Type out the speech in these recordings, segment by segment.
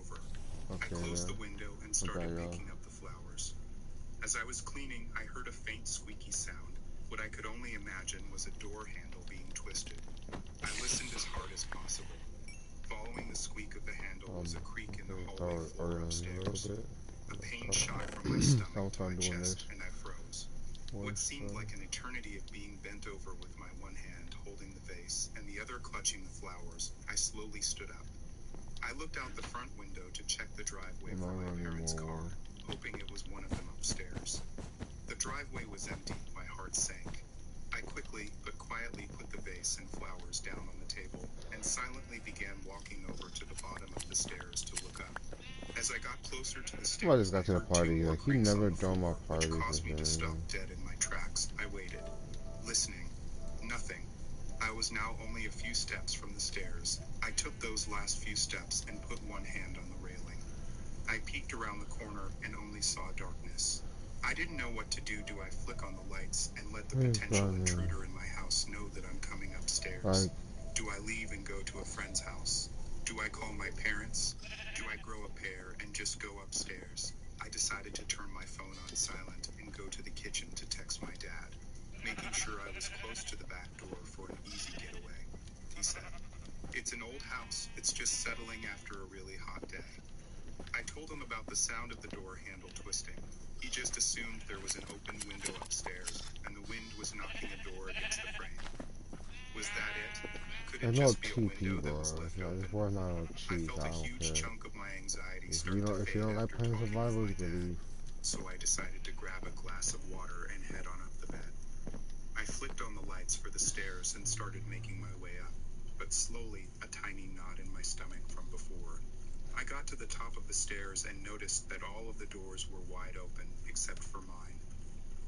over. I Okay, closed yeah. the window and started picking up the flowers. As I was cleaning, I heard a faint squeaky sound. What I could only imagine was a door handle being twisted. I listened as hard as possible. Following the squeak of the handle was a creak in the hallway floor upstairs. A pain shot from my stomach to my chest, and I froze. What seemed like an eternity of being bent over with my one hand holding the vase and the other clutching the flowers, I slowly stood up. I looked out the front window to check the driveway for my parents' car, hoping it was one of them upstairs. The driveway was empty, my heart sank. I quickly but quietly put the vase and flowers down on the table and silently began walking over to the bottom of the stairs to look up. As I got closer to the stairs, I just got to the party. Like, he never done my party, which caused me to stop dead in my tracks. I waited, listening. Nothing. I was now only a few steps from the stairs. I took those last few steps and put one hand on the railing. I peeked around the corner and only saw darkness. I didn't know what to do. Do I flick on the lights and let the potential intruder in my house know that I'm coming upstairs? Do I leave and go to a friend's house? Do I call my parents? Do I grow a pair and just go upstairs? I decided to turn my phone on silent and go to the kitchen to text my dad, making sure I was close to the back door for an easy getaway. He said, "It's an old house. It's just settling after a really hot day." I told him about the sound of the door handle twisting. He just assumed there was an open window upstairs, and the wind was knocking a door against the frame. Was that it? Could it just be a window that was left open? I felt a huge chunk of my anxiety start to fade after talking with my dad, so I decided to grab a glass of water and head on up the bed. I flicked on the lights for the stairs and started making my way up, but slowly, a tiny knot in my stomach from before. I got to the top of the stairs and noticed that all of the doors were wide open, except for mine.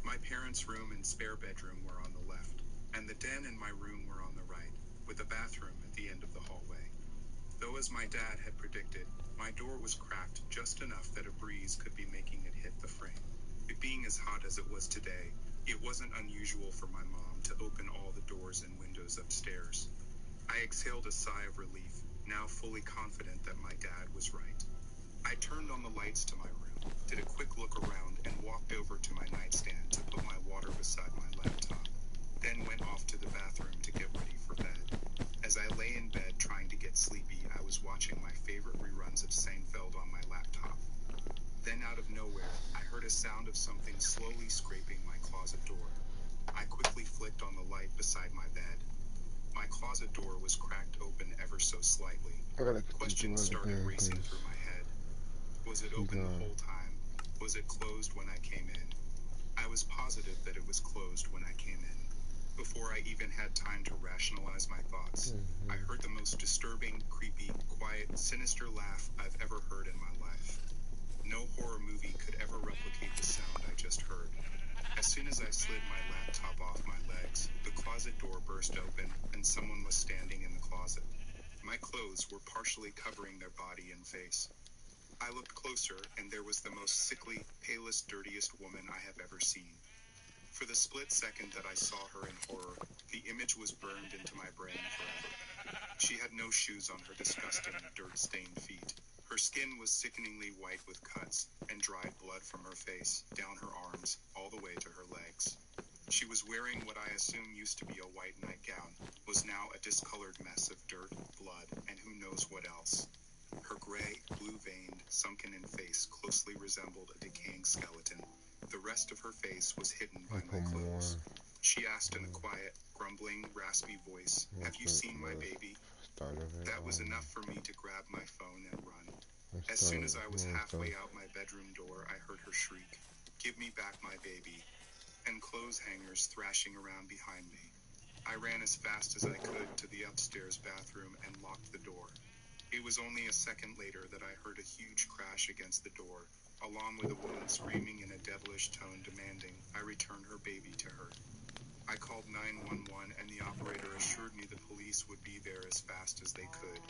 My parents' room and spare bedroom were on the left, and the den and my room were on the right, with a bathroom at the end of the hallway. Though as my dad had predicted, my door was cracked just enough that a breeze could be making it hit the frame. It being as hot as it was today, it wasn't unusual for my mom to open all the doors and windows upstairs. I exhaled a sigh of relief, now fully confident that my dad was right. I turned on the lights to my room, did a quick look around, and walked over to my nightstand to put my water beside my laptop, then went off to the bathroom to get ready for bed. As I lay in bed trying to get sleepy, I was watching my favorite reruns of Seinfeld on my laptop. Then out of nowhere, I heard a sound of something slowly scraping my closet door. I quickly flicked on the light beside my bed. My closet door was cracked open ever so slightly. Questions started racing through my head. Was it open the whole time? Was it closed when I came in? I was positive that it was closed when I came in. Before I even had time to rationalize my thoughts, I heard the most disturbing, creepy, quiet, sinister laugh I've ever heard in my life. No horror movie could ever replicate the sound I just heard. As soon as I slid my laptop off my legs, the closet door burst open, and someone was standing in the closet. My clothes were partially covering their body and face. I looked closer, and there was the most sickly, palest, dirtiest woman I have ever seen. For the split second that I saw her in horror, the image was burned into my brain forever. She had no shoes on her disgusting, dirt-stained feet. Her skin was sickeningly white with cuts, and dried blood from her face, down her arms, all the way to her legs. She was wearing what I assume used to be a white nightgown, was now a discolored mess of dirt, blood, and who knows what else. Her gray, blue-veined, sunken-in face closely resembled a decaying skeleton. The rest of her face was hidden by my clothes. She asked in a quiet, grumbling, raspy voice, "Have you seen my baby?" That was enough for me to grab my phone and run. As soon as I was halfway out my bedroom door, I heard her shriek, "Give me back my baby," and clothes hangers thrashing around behind me. I ran as fast as I could to the upstairs bathroom and locked the door. It was only a second later that I heard a huge crash against the door, along with a woman screaming in a devilish tone demanding I return her baby to her. I called 911 and the operator assured me the police would be there as fast as they could.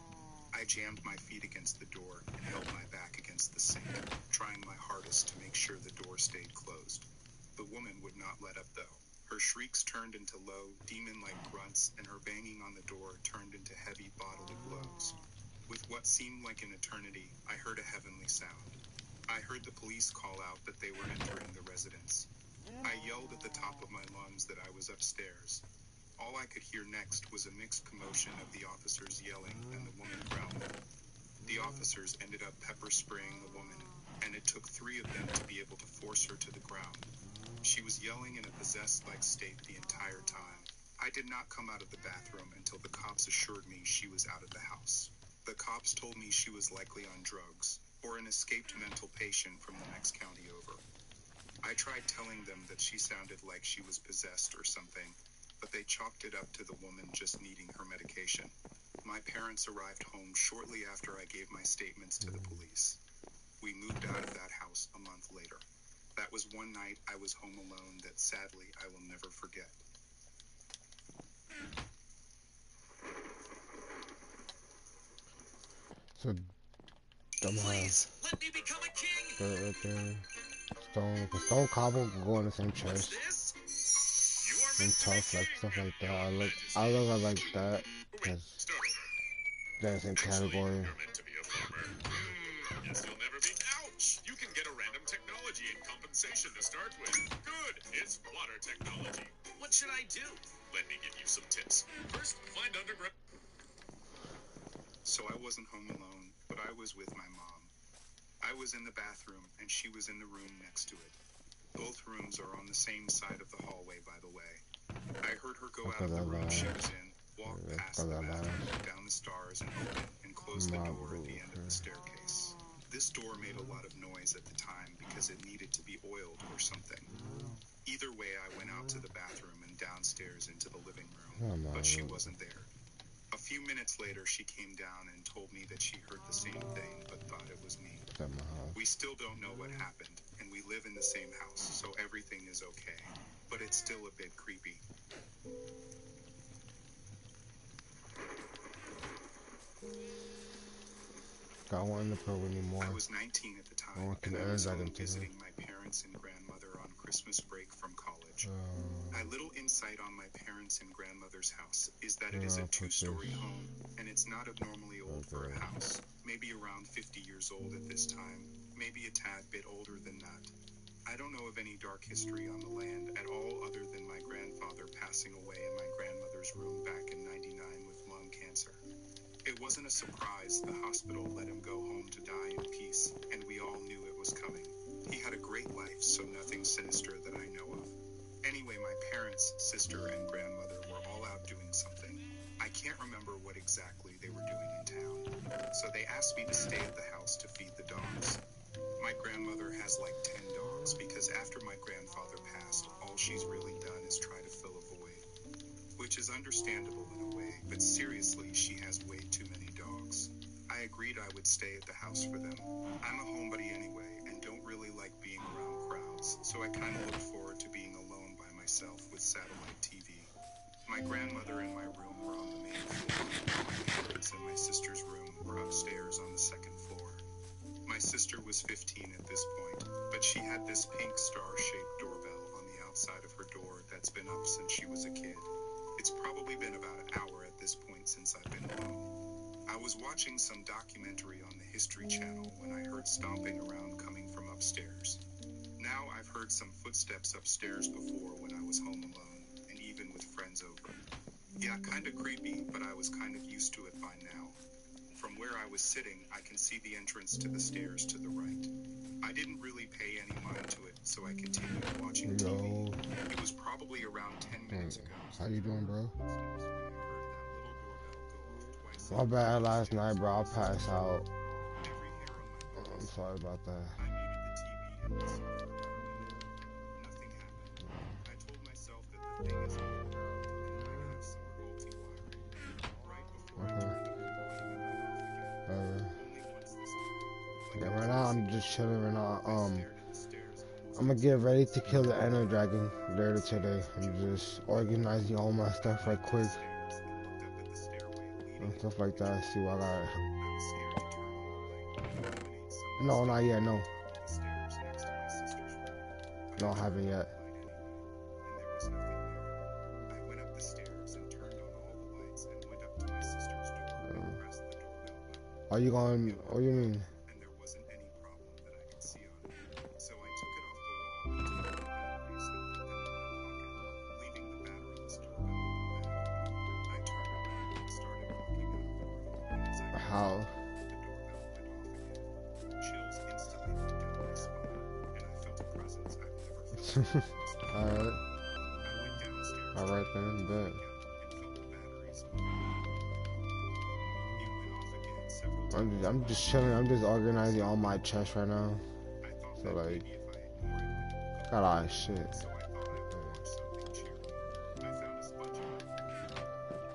I jammed my feet against the door and held my back against the sink, trying my hardest to make sure the door stayed closed. The woman would not let up though. Her shrieks turned into low, demon-like grunts, and her banging on the door turned into heavy bodily blows. With what seemed like an eternity, I heard a heavenly sound. I heard the police call out that they were entering the residence. I yelled at the top of my lungs that I was upstairs. All I could hear next was a mixed commotion of the officers yelling and the woman growling. The officers ended up pepper spraying the woman, and it took 3 of them to be able to force her to the ground. She was yelling in a possessed-like state the entire time. I did not come out of the bathroom until the cops assured me she was out of the house. The cops told me she was likely on drugs, or an escaped mental patient from the next county over. I tried telling them that she sounded like she was possessed or something, but they chalked it up to the woman just needing her medication. My parents arrived home shortly after I gave my statements to the police. We moved out of that house a month later. That was one night I was home alone that sadly I will never forget. So Please, let me become a king. right there. Stone cobble can go in the same What's chest. this? You are And meant to be tough, like king. stuff like that. Your I Majesty. look at like that. Wait, Cause start over. they're in the same Actually, category. you're meant to be a farmer. Guess you'll never be. Ouch! You can get a random technology in compensation to start with. Good. It's water technology. What should I do? Let me give you some tips. First, find underground. So I wasn't home alone, but I was with my mom. I was in the bathroom, and she was in the room next to it. Both rooms are on the same side of the hallway, by the way. I heard her go out of the room she was in, walk past the bathroom, down the stairs, and open and close the door at the end of the staircase. This door made a lot of noise at the time because it needed to be oiled or something. Either way, I went out to the bathroom and downstairs into the living room, but she wasn't there. A few minutes later, she came down and told me that she heard the same thing but thought it was me. We still don't know what happened, and we live in the same house, so everything is okay. But it's still a bit creepy. Got one to put anymore. I was 19 at the time, and I was home visiting my parents and grandmother on Christmas break from college. My little insight on my parents and grandmother's house is that it is a 2-story home, and it's not abnormally old for a house. Maybe around 50 years old at this time, maybe a tad bit older than that. I don't know of any dark history on the land at all other than my grandfather passing away in my grandmother's room back in '99 with lung cancer. It wasn't a surprise. The hospital let him go home to die in peace, and we all knew it was coming. He had a great life, so nothing sinister that I know of. Anyway, my parents, sister, and grandmother were all out doing something. I can't remember what exactly they were doing in town, so they asked me to stay at the house to feed the dogs. My grandmother has like 10 dogs because after my grandfather passed, all she's really done is try to fill a void. Which is understandable in a way, but seriously, she has way too many dogs. I agreed I would stay at the house for them. I'm a homebody anyway, and don't really like being around crowds, so I kinda looked forward to being alone by myself with satellite TV. My grandmother and my room were on the main floor, and my parents and my sister's room were upstairs on the second floor. My sister was 15 at this point, but she had this pink star-shaped doorbell on the outside of her door that's been up since she was a kid. It's probably been about an hour at this point since I've been alone. I was watching some documentary on the History Channel when I heard stomping around coming from upstairs. Now I've heard some footsteps upstairs before when I was home alone, and even with friends over. Yeah, kinda creepy, but I was kind of used to it by now. From where I was sitting, I can see the entrance to the stairs to the right. I didn't really pay any mind to it, so I continued watching TV. It was probably around 10 minutes ago. How you doing, bro? I heard that little doorbell go off twice. My bad last night, bro. I passed out. Every hair on my body. I'm sorry about that. I muted the TV and listened for about a minute. Nothing happened. I told myself that the thing is old and might have some faulty wiring. Right before I turned the volume off again. Only once this time. Yeah, right now I'm just chilling right now. I'm gonna get ready to kill the Ender Dragon later today. I'm just organizing all my stuff right quick and stuff like that. See what I got. No, not yet. No, I haven't yet. I went up the stairs and turned on all the lights and went up to my sister's door and pressed the doorbell button. Are you going? What do you mean? And there wasn't any problem that I could see on it. So I took it off the wall and took out the batteries and put them in my pocket, leaving the batteryless doorbell in the bag. I turned around and started walking out of the room. And as I did How? so, the doorbell went off again. Chills instantly went down my spine, and I felt a presence I've never felt before. Alright. I went downstairs. Alright then, bet. And felt the batteries move. It went off again several times. I'm just chilling. I'm just organizing all my chests right now. I thought So that like, maybe if I ignored it, got a lot of shit. so I thought I would watch something cheerful. I found a sponge in my pocket.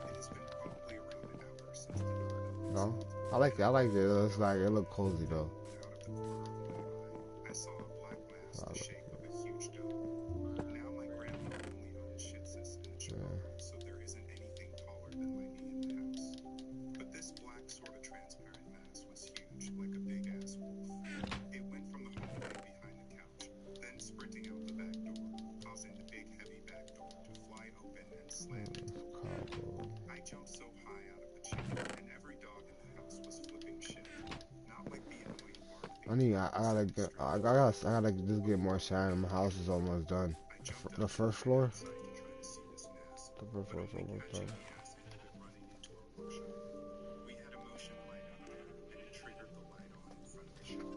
It has been probably around an hour since the doorbell. No, I like it. I like it. It looks like it look cozy though. Out of the corner of one eye, I saw a black mass the shape of a huge dog. Now my grandma only owns Shih Tzus and a Chihuahua, so there isn't anything taller than my knee in the house. But this black sort of transparent mass was huge, like a big ass wolf. It went from the hallway behind the couch, then sprinting out the back door, causing the big heavy back door to fly open and slam into the wall. I jumped so high out of the chair, and every dog in the house was flipping shit. Not like the annoying bark. I gotta just get more sand. My house is almost done. The first floor. The first floor is almost done.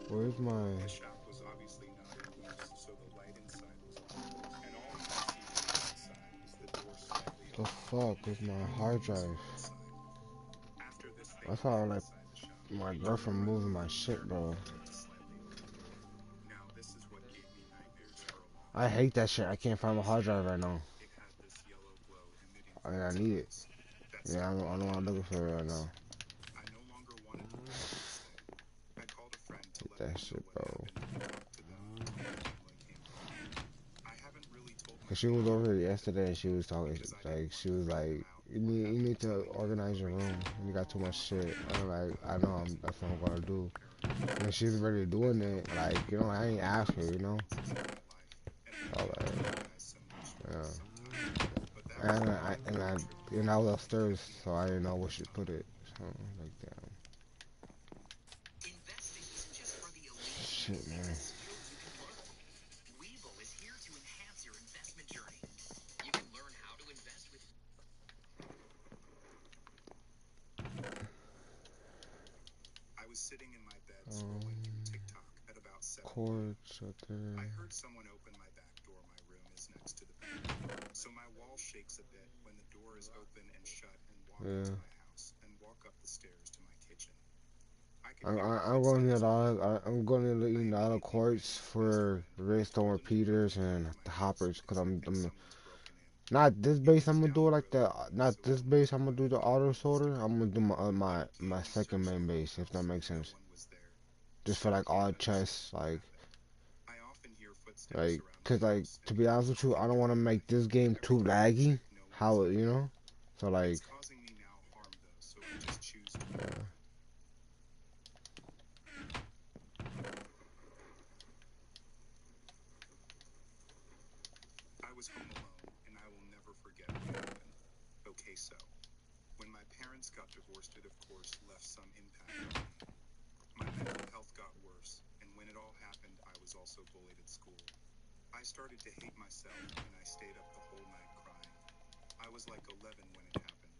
Where's my? The shop was obviously not in use, so the light inside was on. And all you could see inside was the door slightly The fuck is my hard drive? After this thing That's how like inside the shop, my girlfriend moving my shit, bro. now this is what gave me nightmares for a long I hate that shit. I can't find my hard drive right now. It had this yellow glow emitting I need it. Yeah, I don't want to look for it right now. I no longer wanted to live this thing. I called a friend to Get let that me shit, know bro. what happened and talked to them until my family came home. I haven't really told my Cause she was over here yesterday and she was talking like she was like, you need to organize your room. You got too much shit. I'm like, I know. That's what I'm gonna do. And she's already doing it. Like, you know, I ain't asked her, you know. All right. Yeah. And I was upstairs, so I didn't know where she put it. So like that. Shit, man. I was sitting in my bed scrolling through TikTok at about 7 Cords up I there. heard someone open my back door. My room is next to the bathroom, so my wall shakes a bit when the door is open and shut and walk into my house and walk up the stairs to my kitchen. I'm going to need I'm going to need all the cords for redstone repeaters and the hoppers, cause I'm not this base. I'm gonna do it like the not this base. I'm gonna do the auto sorter. I'm gonna do my second main base, if that makes sense. Just for like all chests, cause like to be honest with you, I don't want to make this game too laggy. How you know? So like. Yeah. I was home alone, and I will never forget what happened. Okay, so when my parents got divorced, it of course left some impact on me. My mental health got worse, and when it all happened, I was also bullied at school. I started to hate myself, and I stayed up the whole night crying. I was like 11 when it happened.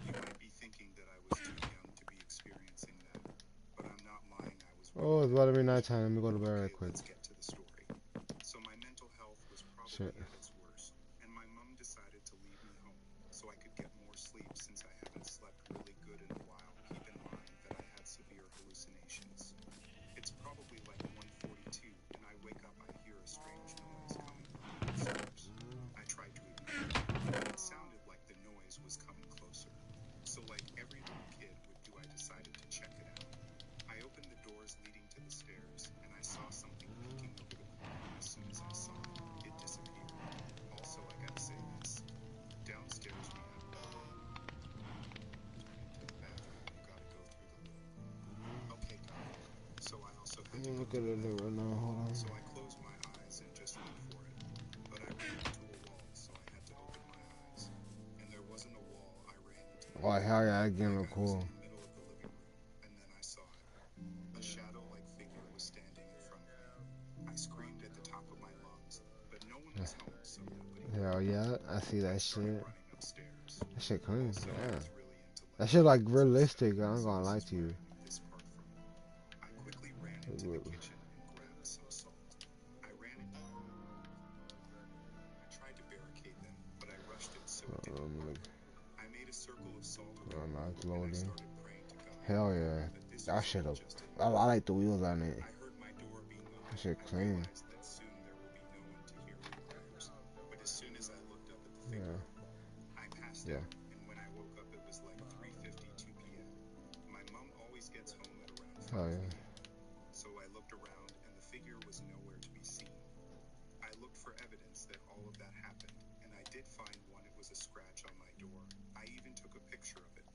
You might be thinking that I was too young to be experiencing that, but I'm not lying. I was. Oh, it's about to be nighttime. Let me go to bed right quick. Let's get to the story. So my mental health was probably at its worst, and my mom decided to leave me home so I could get more sleep since I haven't slept really good in a while. Keep in mind that I had severe hallucinations. It's probably like 1:42, and I wake up, I hear a strange noise coming from downstairs. I tried to ignore it, but it sounded like the noise was coming closer. So like every little kid would do, I decided to check it out. I opened the doors leading to the stairs, and I saw something peeking over the corner. As soon as I saw it, it disappeared. Also, I gotta say this. Downstairs we have a to the bathroom, you gotta go through the loo. Okay, got it. So I also had to Look at it right now. Hold on. So I closed my eyes and just went for it. But I ran into a wall, so I had to open my eyes. And there wasn't a wall, I ran into the Oh hell yeah, that game look cool. in the middle of the living room, and then I saw screamed at the top of my lungs, but no one was home, so nobody. Hell yeah, I see I that started shit. running upstairs. That shit clean. Also, I Yeah. was really into That shit like so realistic. stuff, I ain't so gonna lie this is to where you. I knew this part from. I quickly ran into the kitchen and grabbed some salt. I ran it. I tried to barricade them, but I rushed it, so it didn't work. I made a circle of salt around Nice it, and I loading. started praying to God. Hell yeah. But this That was shit all up. just I like the wheels on it. I heard my door being opened. That shit I clean. realized that soon there will be no one to hear my prayers. But as soon as I looked up at the figure, I passed out. And when I woke up, it was like 3:52 p.m. My mom always gets home at around 5 p.m. So I looked around, and the figure was nowhere to be seen. I looked for evidence that all of that happened, and I did find one. It was a scratch on my door. I even took a picture of it.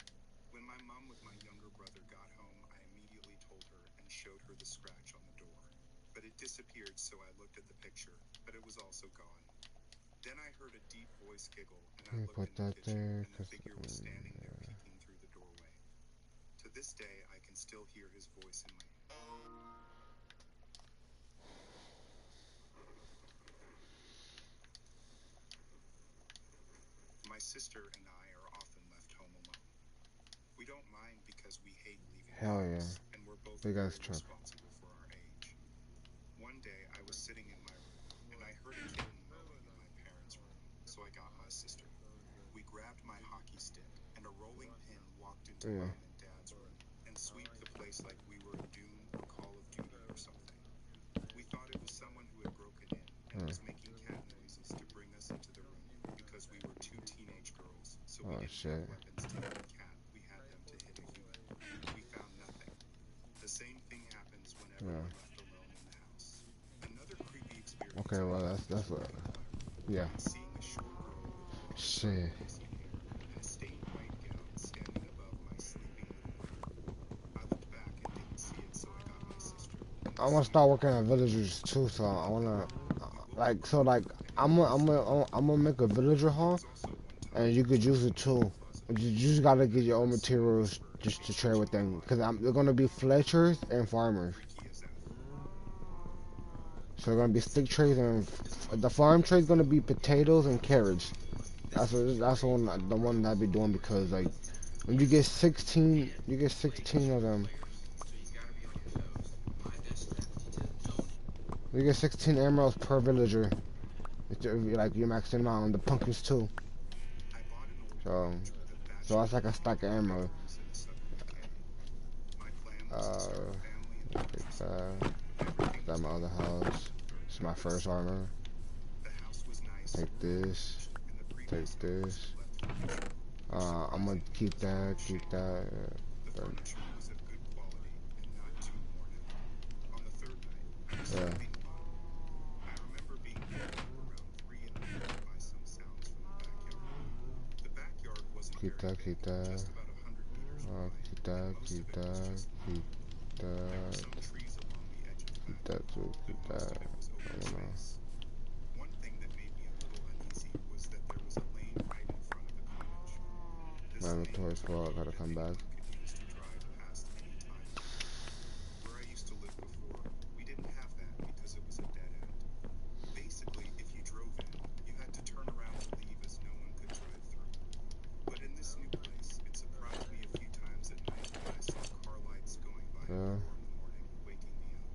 When my mom with my younger brother got home, I immediately told her and showed her the scratch on the door. But it disappeared, so I looked at the picture, but it was also gone. Then I heard a deep voice giggle, and I looked in the kitchen, and the figure was standing there peeking through the doorway. To this day, I can still hear his voice in my head. My sister and I are often left home alone. We don't mind because we hate leaving the house, and we're both very responsible for our age. One day, I was sitting in my room, and I heard a kitten moaning in my parents' room, so I got my sister. We grabbed my hockey stick, and a rolling pin walked into Mom and Dad's room, and swept the place like we were in Doom or Call of Duty or something. We thought it was someone who had broken in, and was making cat noises to bring us into the room, because we were two teenage girls, so we didn't have weapons to hit a cat, we had them to hit a human. We found nothing. The same thing happens whenever we're left alone in the house. Another creepy experience. Okay, well that's what. Yeah. Seeing a short girl with Shit. hair and a stained white gown standing above my sleeping little brother. I looked back and didn't see it, so I got my sister. I wanna start working at villagers too, so I wanna I'm gonna make a villager hall, and you could use it too. You just gotta get your own materials just to trade with them, because they're gonna be Fletchers and farmers. So they're gonna be stick trades, and the farm trade's gonna be potatoes and carrots. That's the one that I be doing, because like when you get 16 of them. You get 16 emeralds per villager. Like you're maxing them out on the pumpkins too. So that's like a stack of emeralds. That's my other house. It's my first armor. Take this. Take this. I'm gonna keep that. Yeah. Keep that. Keep that. Keep that. Keep that too. Keep that. I don't know. One thing that made me a little uneasy was that there was a lane right in front of the cottage. My inventory's full. I gotta come back. Could use to drive past any time. Where I used to live before, we didn't have that because it was a dead end. Basically, if you drove in, you had to turn around to leave, as no one could drive through. But in this new place, it surprised me a few times at night when I saw car lights going by at 4 in the morning, waking me up.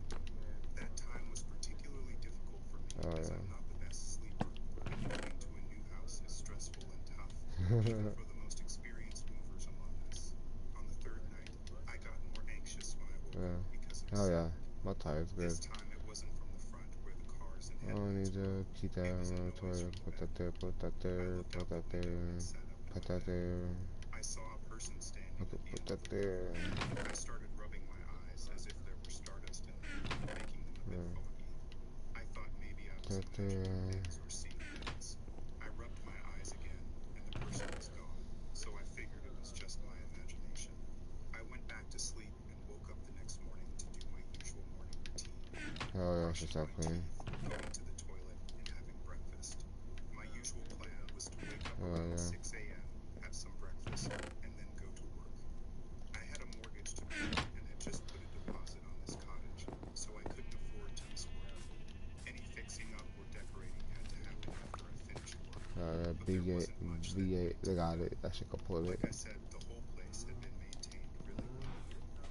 That time was particularly difficult for me, as I'm not the best sleeper, and moving to a new house is stressful and tough, even for the most experienced movers among us. On the third night, I got more anxious when I woke up because of yeah. My tire's good. this time it wasn't from the front where the cars and I don't need to keep that in my inventory. Put that there. Put that there. Put that there. Put that there. I saw a person standing I could put that there. I started rubbing my eyes as if there were stardust in them, making them a bit foggy. I thought maybe I was imagining things or seeing things. I rubbed my eyes again, and the person was gone, so I figured it was just my imagination. I went back to sleep and woke up the next morning to do my usual morning routine. Oh yeah, she's so clean. Going to the toilet and having breakfast. My usual plan was to wake up around 6 a.m., have some breakfast, and then go to work. I had a mortgage to pay and had just put a deposit on this cottage, so I couldn't afford to miss work. But there B8, wasn't much that V8, needed they to be got done. it. That shit can pull it. Like I said, the whole place had been maintained really well.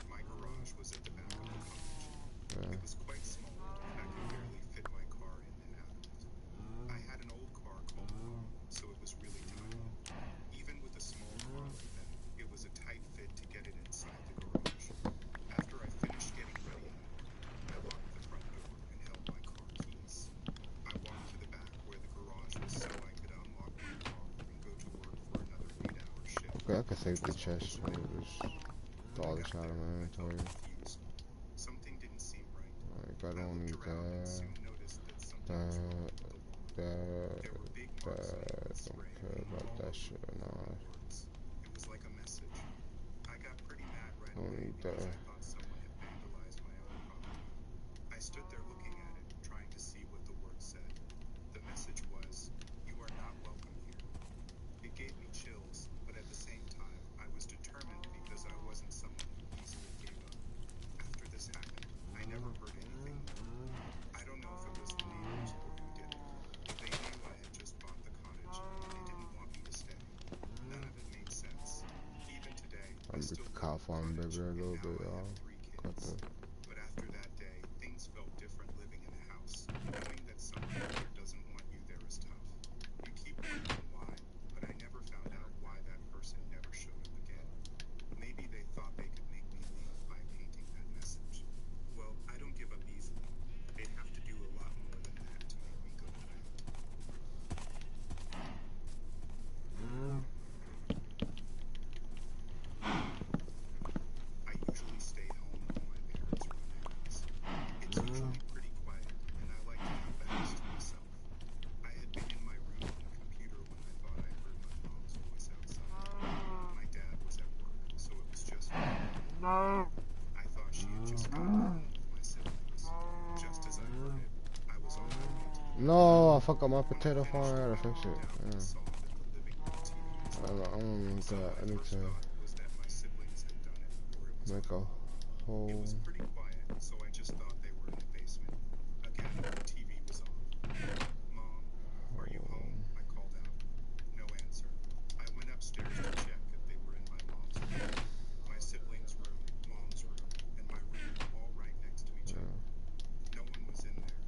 My garage was at the back of the cottage. Yeah. It was quite small, and I could barely fit my car in and out of it. I had an old car called Mom, so it was really tiny. Even with a small car like that, it was a tight fit to get it inside the garage. After I finished getting ready in the morning, I locked the front door and held my car keys. I walked to the back where the garage was so I could unlock my car and go to work for another 8-hour shift. Okay, I can save the As all chest. was So ready for just work. throw When I all this got out of there, my I felt inventory. confused. Something didn't seem right. Like, I I don't looked need around and that. soon noticed that something was wrong That. with the lawn. That. There were big marks on it with Don't spray care painted about all that over shit with or not. glowing words. It was like a message. I got pretty mad right Don't away need because that. I thought someone had vandalized my own property. I stood there looking at it, trying to see what the words said. The message was, "You are not welcome here." It gave me chills, but at the same time, I was determined because I wasn't someone who easily gave up. After this happened, I never heard anything more. I don't know if it was the neighbors or who did it, but they knew I had just bought the cottage and didn't want me to stay. None of it made sense. Even today, I I'm still the live cow in the farm cottage, bigger a and little now bit, I have y'all. 3 Got kids. the. But after that day, things felt different living in a house. Knowing that someone out there doesn't want you there is tough. You keep wondering why, but I never found out why that person never showed up again. Maybe they thought they could make me leave by painting that message. Well, I don't give up easily. They'd have to do a lot more than that to make me go quiet. I usually stay home while my parents run errands. It's usually pretty quiet, and I like to have the house to myself. I had been in my room on the computer when I thought I heard my mom's voice outside. My dad was at work, so it was just me. I thought she had just gotten home with my siblings. Just as I heard it, I was on my way to the No, I fucked up my When I potato farm. finished I gotta work and fix it. walked out, I Yeah. saw that the living room TV was on. I don't need So that. my I need first to thought was that my siblings had done it or it was make my a mom. It whole. was pretty quiet, so I just thought they were in the basement. Again, the TV was on. "Mom, are you home?" I called out. No answer. I went upstairs to check if they were in my mom's room. My siblings' room, mom's room, and my room were all right next to each other. No one was in there.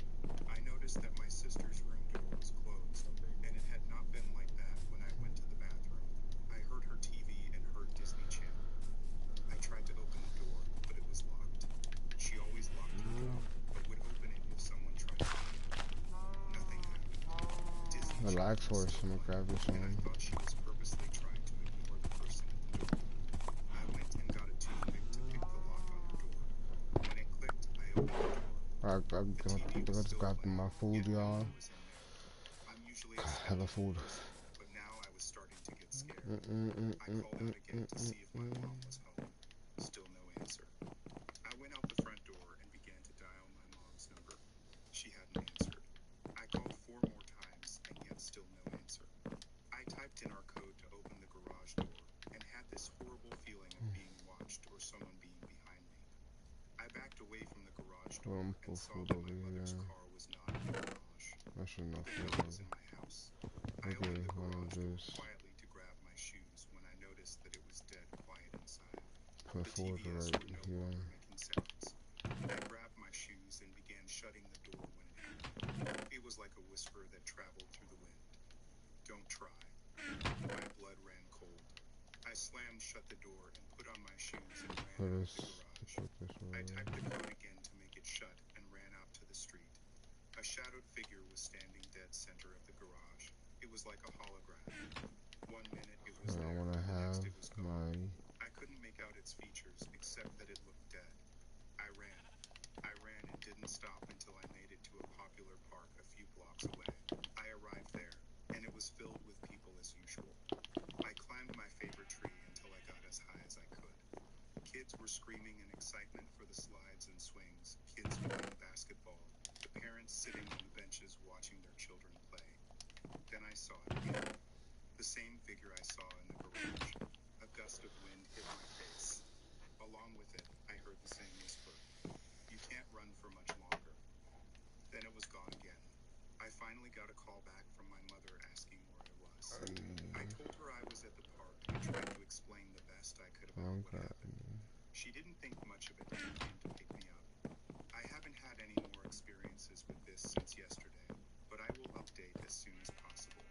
I noticed that my sister's room door was closed, and it had not been like that when I went to the bathroom. I heard her TV and heard Disney Channel. I tried to open the door, but it was locked. She always locked her door, but would open it if someone tried to enter. Nothing happened. Disney Channel Relax was horse. still I'm gonna grab playing, this and I one. thought she was purposely trying to ignore the person at the door. I went and got a toothpick to pick the lock on her door. When it clicked, I opened the door. The TV was I just still grabbed playing, my food, yet no y'all. one was in there. I'm usually a Hella skeptical food. person, but now I was starting to get scared. I called out again to see if my mom was home. Still no answer. I went out the front door and began to dial my mom's number. She hadn't answered. I called 4 more times, and yet still no answer. I typed in our code to open the garage door, and had this horrible feeling of being watched or someone being behind me. I backed away from the garage door I'm and put saw food that over my mother's here. car was not in the garage. I should know Even food though it was over. in my house. I Okay, opened the one of garage door this. quietly to grab my shoes when I noticed that it was dead quiet inside. Put The food TVS right were no here. longer making sounds. I grabbed my shoes and began shutting the door when it happened. It was like a whisper that traveled through the wind. Don't try. My blood ran cold. I slammed shut the door and put on my shoes and ran Put out of this. the garage. Put this I way. typed the code again to make it shut and ran out to the street. A shadowed figure was standing dead center of the garage. It was like a hologram. 1 minute it was I there, wanna the have next it was gone. my. I couldn't make out its features except that it looked dead. I ran. I ran and didn't stop until I made it to a popular park a few blocks away. I arrived there, and it was filled with people as usual. I climbed my favorite tree until I got as high as I could. Kids were screaming in excitement for the slides and swings, kids playing basketball, the parents sitting on the benches watching their children play. Then I saw it again. The same figure I saw in the garage. A gust of wind hit my face. Along with it, I heard the same whisper. You can't run for much longer. Then it was gone again. I finally got a call back from my mother asking where I house. I told her I was at the park and tried to explain the best I could about what happened. She didn't think much of it and came to pick me up. I haven't had any more experiences with this since yesterday, but I will update as soon as possible.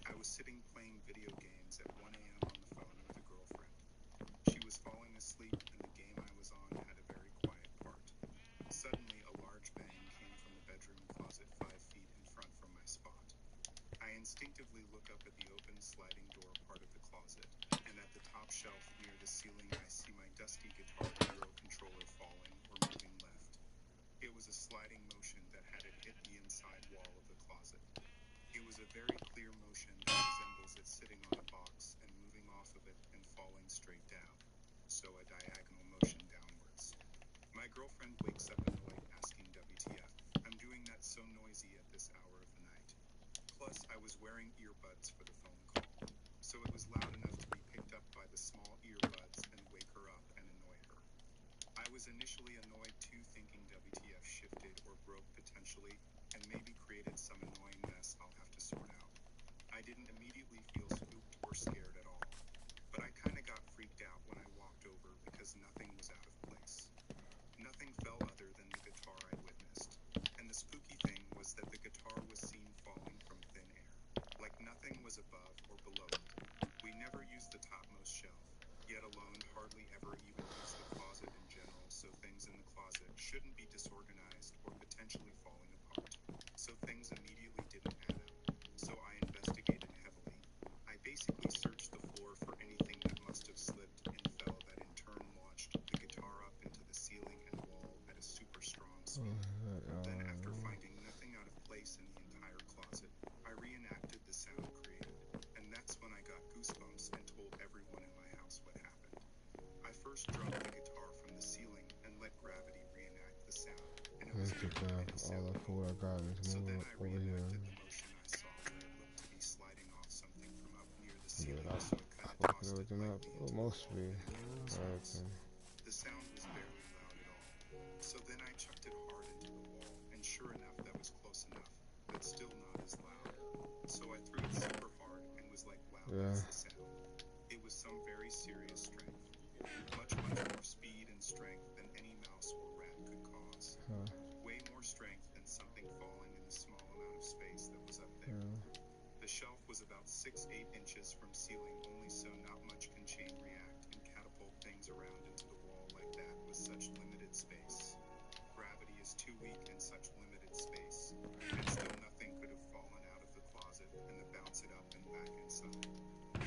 I was sitting playing video games at 1 a.m. on the phone with a girlfriend. She was falling asleep and the game I was on had a very quiet part. Suddenly, a large bang came from the bedroom closet 5 feet in front from my spot. I instinctively look up at the open sliding door part of the closet, and at the top shelf near the ceiling I see my dusty Guitar Hero controller falling or moving left. It was a sliding motion that had it hit the inside wall of the closet. It was a very clear motion that resembles it sitting on a box and moving off of it and falling straight down, so a diagonal motion downwards. My girlfriend wakes up annoyed asking WTF. I'm doing that so noisy at this hour of the night. Plus, I was wearing earbuds for the phone call, so it was loud enough to be picked up by the small earbuds and wake her up and annoy her. I was initially annoyed too, thinking WTF shifted or broke potentially, and maybe created some annoying mess I'll have to sort out. I didn't immediately feel spooked or scared at all, but I kinda got freaked out when I walked over because nothing was out of place. Nothing fell other than the guitar I witnessed, and the spooky thing was that the guitar was seen falling from thin air, like nothing was above or below it. We never used the topmost shelf, yet alone hardly ever even use the closet in general, so things in the closet shouldn't be disorganized or potentially falling apart. So things immediately didn't add up. So I investigated heavily. I basically searched the floor for anything that must have slipped and fell that in turn launched the guitar up into the ceiling and wall at a super strong speed. Then after finding nothing out of place in the entire closet, I reenacted the sound created, and that's when I got goosebumps and told everyone in my house what happened. I first dropped the guitar from the ceiling and let gravity reenact the sound, and it was barely any sound at all. So then I reenacted the motion I saw where it looked to be sliding off something from up near the ceiling, so it kind of tossed it lightly into the wall and hit it in response. The sound was barely loud at all. So then I chucked it hard into the wall, and sure enough that was close enough, but still not as loud. So I threw it super hard and was like, wow, that's the sound. It was some very serious strength. Much more speed and strength than any mouse or rat could cause. Way more strength than something falling in the small amount of space that was up there. The shelf was about 6-8 inches from ceiling only, so not much can chain react and catapult things around into the wall like that with such limited space. Gravity is too weak in such limited space, and still nothing could have fallen out of the closet and then bounce it up and back inside.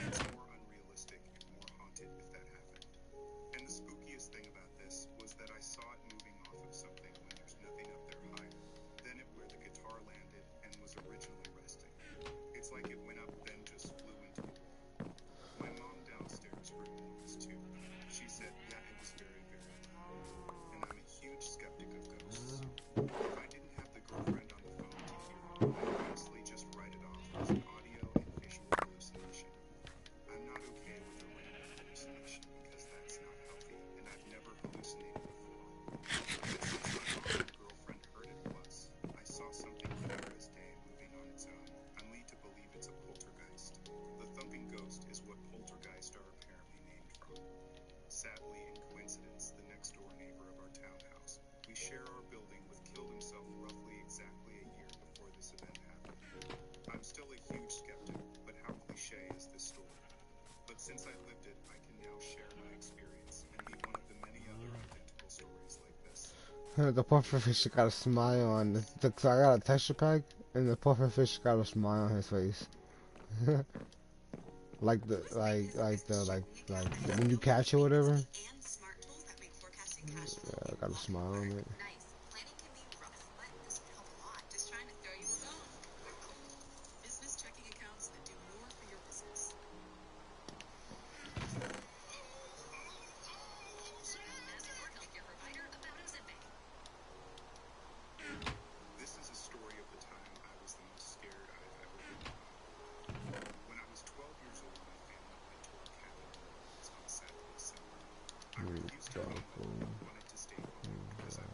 It's more unrealistic and more haunted if that happened. And the spookiest thing about this was that I saw it moving off of something when there's nothing up there higher than it where the guitar landed and was originally resting. It's like it went up then just flew into the wall. My mom downstairs heard the noise too. She said, yeah, it was very, very loud. And I'm a huge skeptic of ghosts. If I didn't have the girlfriend on the phone to hear, I'd honestly just write it off as an audio and visual hallucination. I'm not okay with a random hallucination because that's not healthy, and I've never hallucinated before. But since my mom and girlfriend heard it, plus I saw something clear as day moving on its own, I'm lead to believe it's a poltergeist. The thumping ghost is what poltergeists are apparently named from. Sadly, in coincidence, the next door neighbor of our townhouse we share our building with killed himself roughly exactly a year before this event happened. I'm still a huge skeptic, but how cliche is this story? But since I lived it, I can now share my experience and be one of the many other identical stories like this. The pufferfish got a smile on I got a texture pack, and the pufferfish got a smile on his face. When you catch it or whatever. Yeah, I got a smile on it. Nice. Planning can be rough, but this would help a lot. Just trying to throw you a bone. Business checking accounts that do more for your business. Ask your healthcare provider about Ozempic. This is a story of the time I was the most scared I've ever been in my whole life. When I was 12 years old, my family went to our cabin in New Orleans on a sad December. I refused to go home but wanted to stay home because I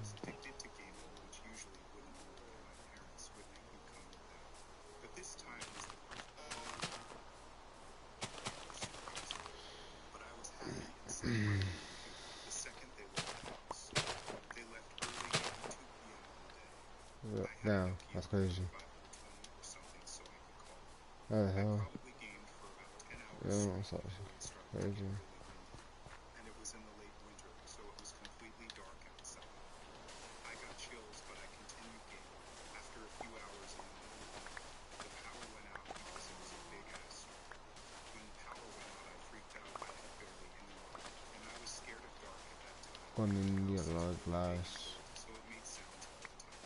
That's crazy. 520 or something so I could call. What the I hell? probably gamed for about 10 hours Yeah, straight that's before it started to crazy. get really windy. And it was in the late winter, so it was completely dark outside. I got chills, but I continued gaming. After a few hours in the middle of the night, the power went out because it was a big-ass storm. When the power went out, I freaked out. I had barely any light, and I was scared of dark at that time. Gonna need a Houses lot were of really big and glass. old, so it made sounds all the time.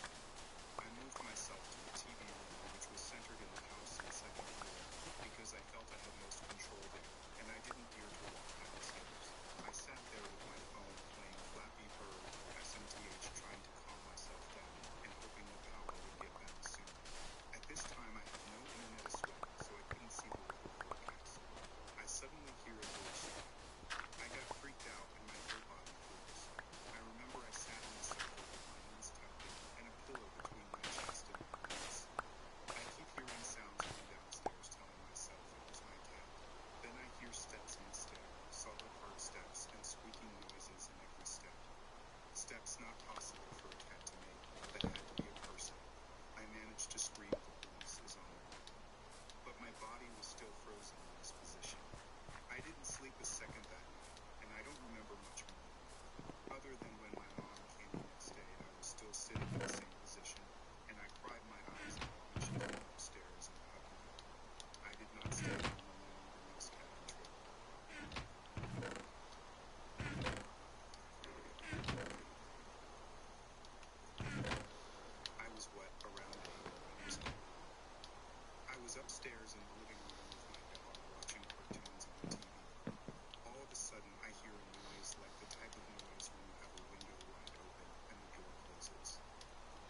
I moved myself to the TV room, which was centered in the house and second floor, because I felt I had most control there, and I didn't dare to walk downstairs. I sat there with my phone playing Flappy Bird SMTH, trying to calm myself down and hoping the power would get back soon. At this time, I had no internet as well, so I couldn't see the weather forecast. I suddenly hear a door slam. I got freaked out and my whole body froze. I remember I sat on the sofa with my knees tucked in and a pillow between my chest and my knees. I keep hearing sounds from downstairs, telling myself it was my cat. Then I hear steps in the stair, solid hard steps and squeaking noises in every step. Steps not possible for a cat to make. That had to be a person. I managed to scream the police is on the way. But my body was still frozen in this position. I didn't sleep a second that night, and I don't remember much more. Other than when my mom came the next day, I was still sitting in the same position, and I cried my eyes out when she came upstairs and hugged me. I did not stay home alone the next cabin trip. I was wet around the ankle and was hungry. I was upstairs in the living room with my dog watching cartoons on the TV. All of a sudden, I hear a noise like the type of noise when you have a window wide open and the door closes.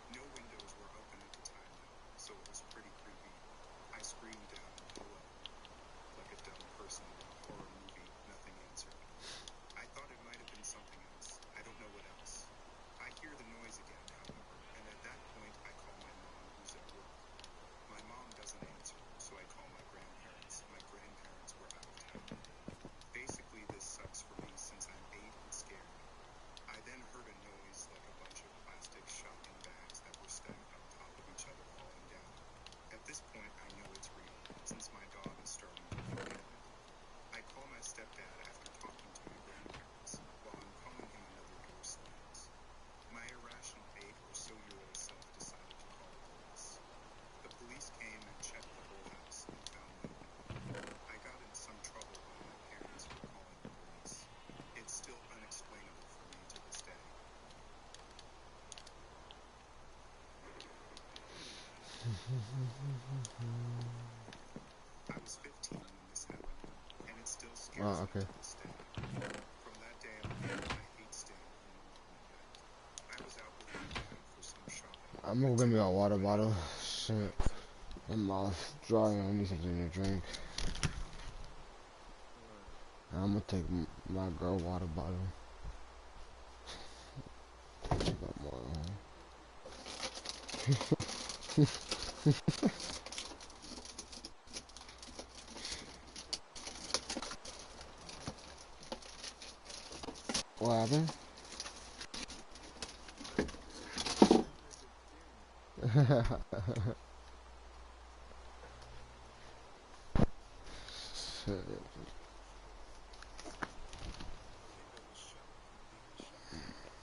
No windows were open at the time, though, so it was pretty creepy. I screamed down, "Hello," like a dumb person in a horror movie. Nothing answered. I thought it might have been something else. I don't know what else. I hear the noise again, however, and at that point, I call my mom, who's at work. My mom doesn't answer, so I call my grandparents. My grandparents were out of town. Basically, this sucks for me since I'm 8 and scared. I then heard a noise like a bunch of plastic shopping bags that were stacked on top of each other falling down. At this point, I know it's real, since my dog is starting to bark at me. I call my stepdad after talking to my grandparents. While I'm calling him, another door slams. My irrational 8 or so-year-old self decided to call the police. The police came and checked the whole house and found no one. I got in some trouble by my parents for calling the police. It's still unexplainable for me to this day. I was 15 when this happened, and it still scares Oh, me okay. to this day. From that day on, I hate staying home alone at night. I was out with my dad for some shopping. I'm gonna get me a water bottle. Shit. My mouth's dry and I need something to drink. I'm gonna take my girl water bottle. Got more, What happened? Shit. Window was shut, completely shut.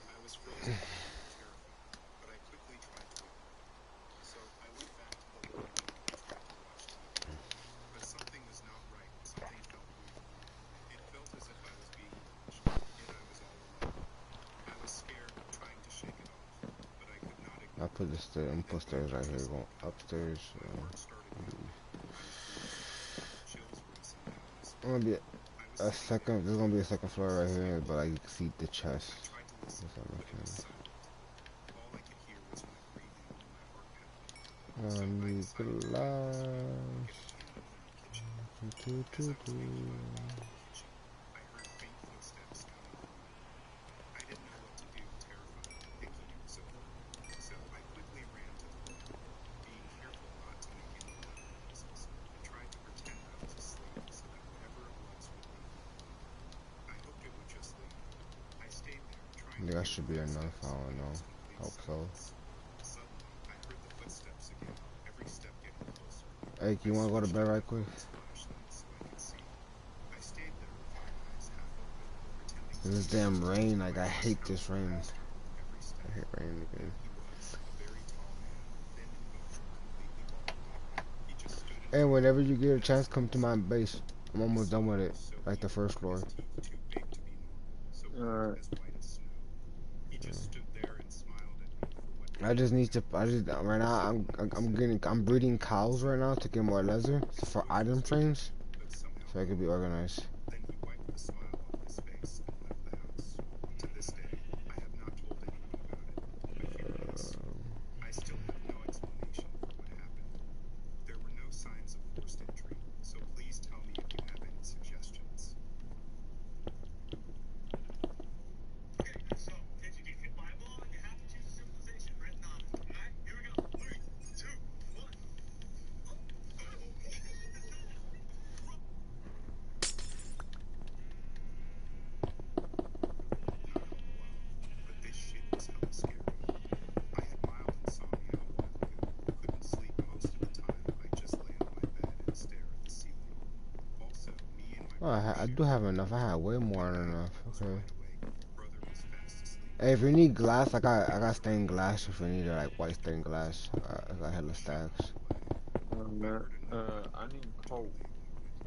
I was frozen and terrified, but I quickly tried to ignore it. So I went back to the living room and tried to watch TV. But something was not right. Something felt weird. It felt as if I was being watched, yet I was all alone. I was scared, trying to shake it off, but I could not I ignore put it. the stairs. I'm And put then stairs weirdly, right here. just Going like how upstairs. my heart started pounding. I was breathing. Chills racing down my I'm gonna spine. be I was a sitting there second. There's trying gonna be to a second focus floor to right see here, if but I anything can would see the move. chest. I tried to listen, but it was silent. All I could hear was my breathing and my heart pounding. So I I need decided to investigate, glass. get a candle in the kitchen. As I was making my way into the kitchen, I heard faint footsteps coming from my room. I didn't know what to do, terrified, thinking it was over. So I quickly ran to the door, being careful not to make any loud noises, and tried to pretend I was asleep so that whatever it was would leave me alone. I hoped it would just leave. I stayed there, trying to That hear should the be enough. footsteps, I but don't it know. was complete Hope so. silence. Suddenly, I heard the footsteps again. Hey, you wanna go to bed right quick? I stayed there with my eyes half open, pretending This damn rain, like I hate this rain. every step. I hate rain again. He was a very tall man, thin and bone, completely bald. He just stood in Hey, front of whenever me, you get a chance, as come to my base. I'm almost done with it. so Like the first floor. his teeth too big to be normal, so Alright. as white as snow. He just stood there and smiled at me for what I just need to. Right now. I'm breeding cows right now to get more leather for item frames, but somehow so I could be organized. then he wiped the smile off his face and left the house. To this day, I have not told anyone about it. A few months. I still have no explanation for what happened. There were no signs of forced entry, so please tell me if you have any suggestions. Okay, so if you get hit by a ball and you have to choose a civilization written on it. Alright, here we go. 3, 2, 1. But this shit was hella scary. I had mild insomnia a while ago. Couldn't sleep most of the time. I just lay on my bed and stare at the ceiling. Also, me and my Oh, I do have enough. I had way more than enough. Okay. wide awake. Brother was fast asleep. Hey, if you need glass, I got stained glass. If you need like white stained glass, I got hella stacks. I need coal.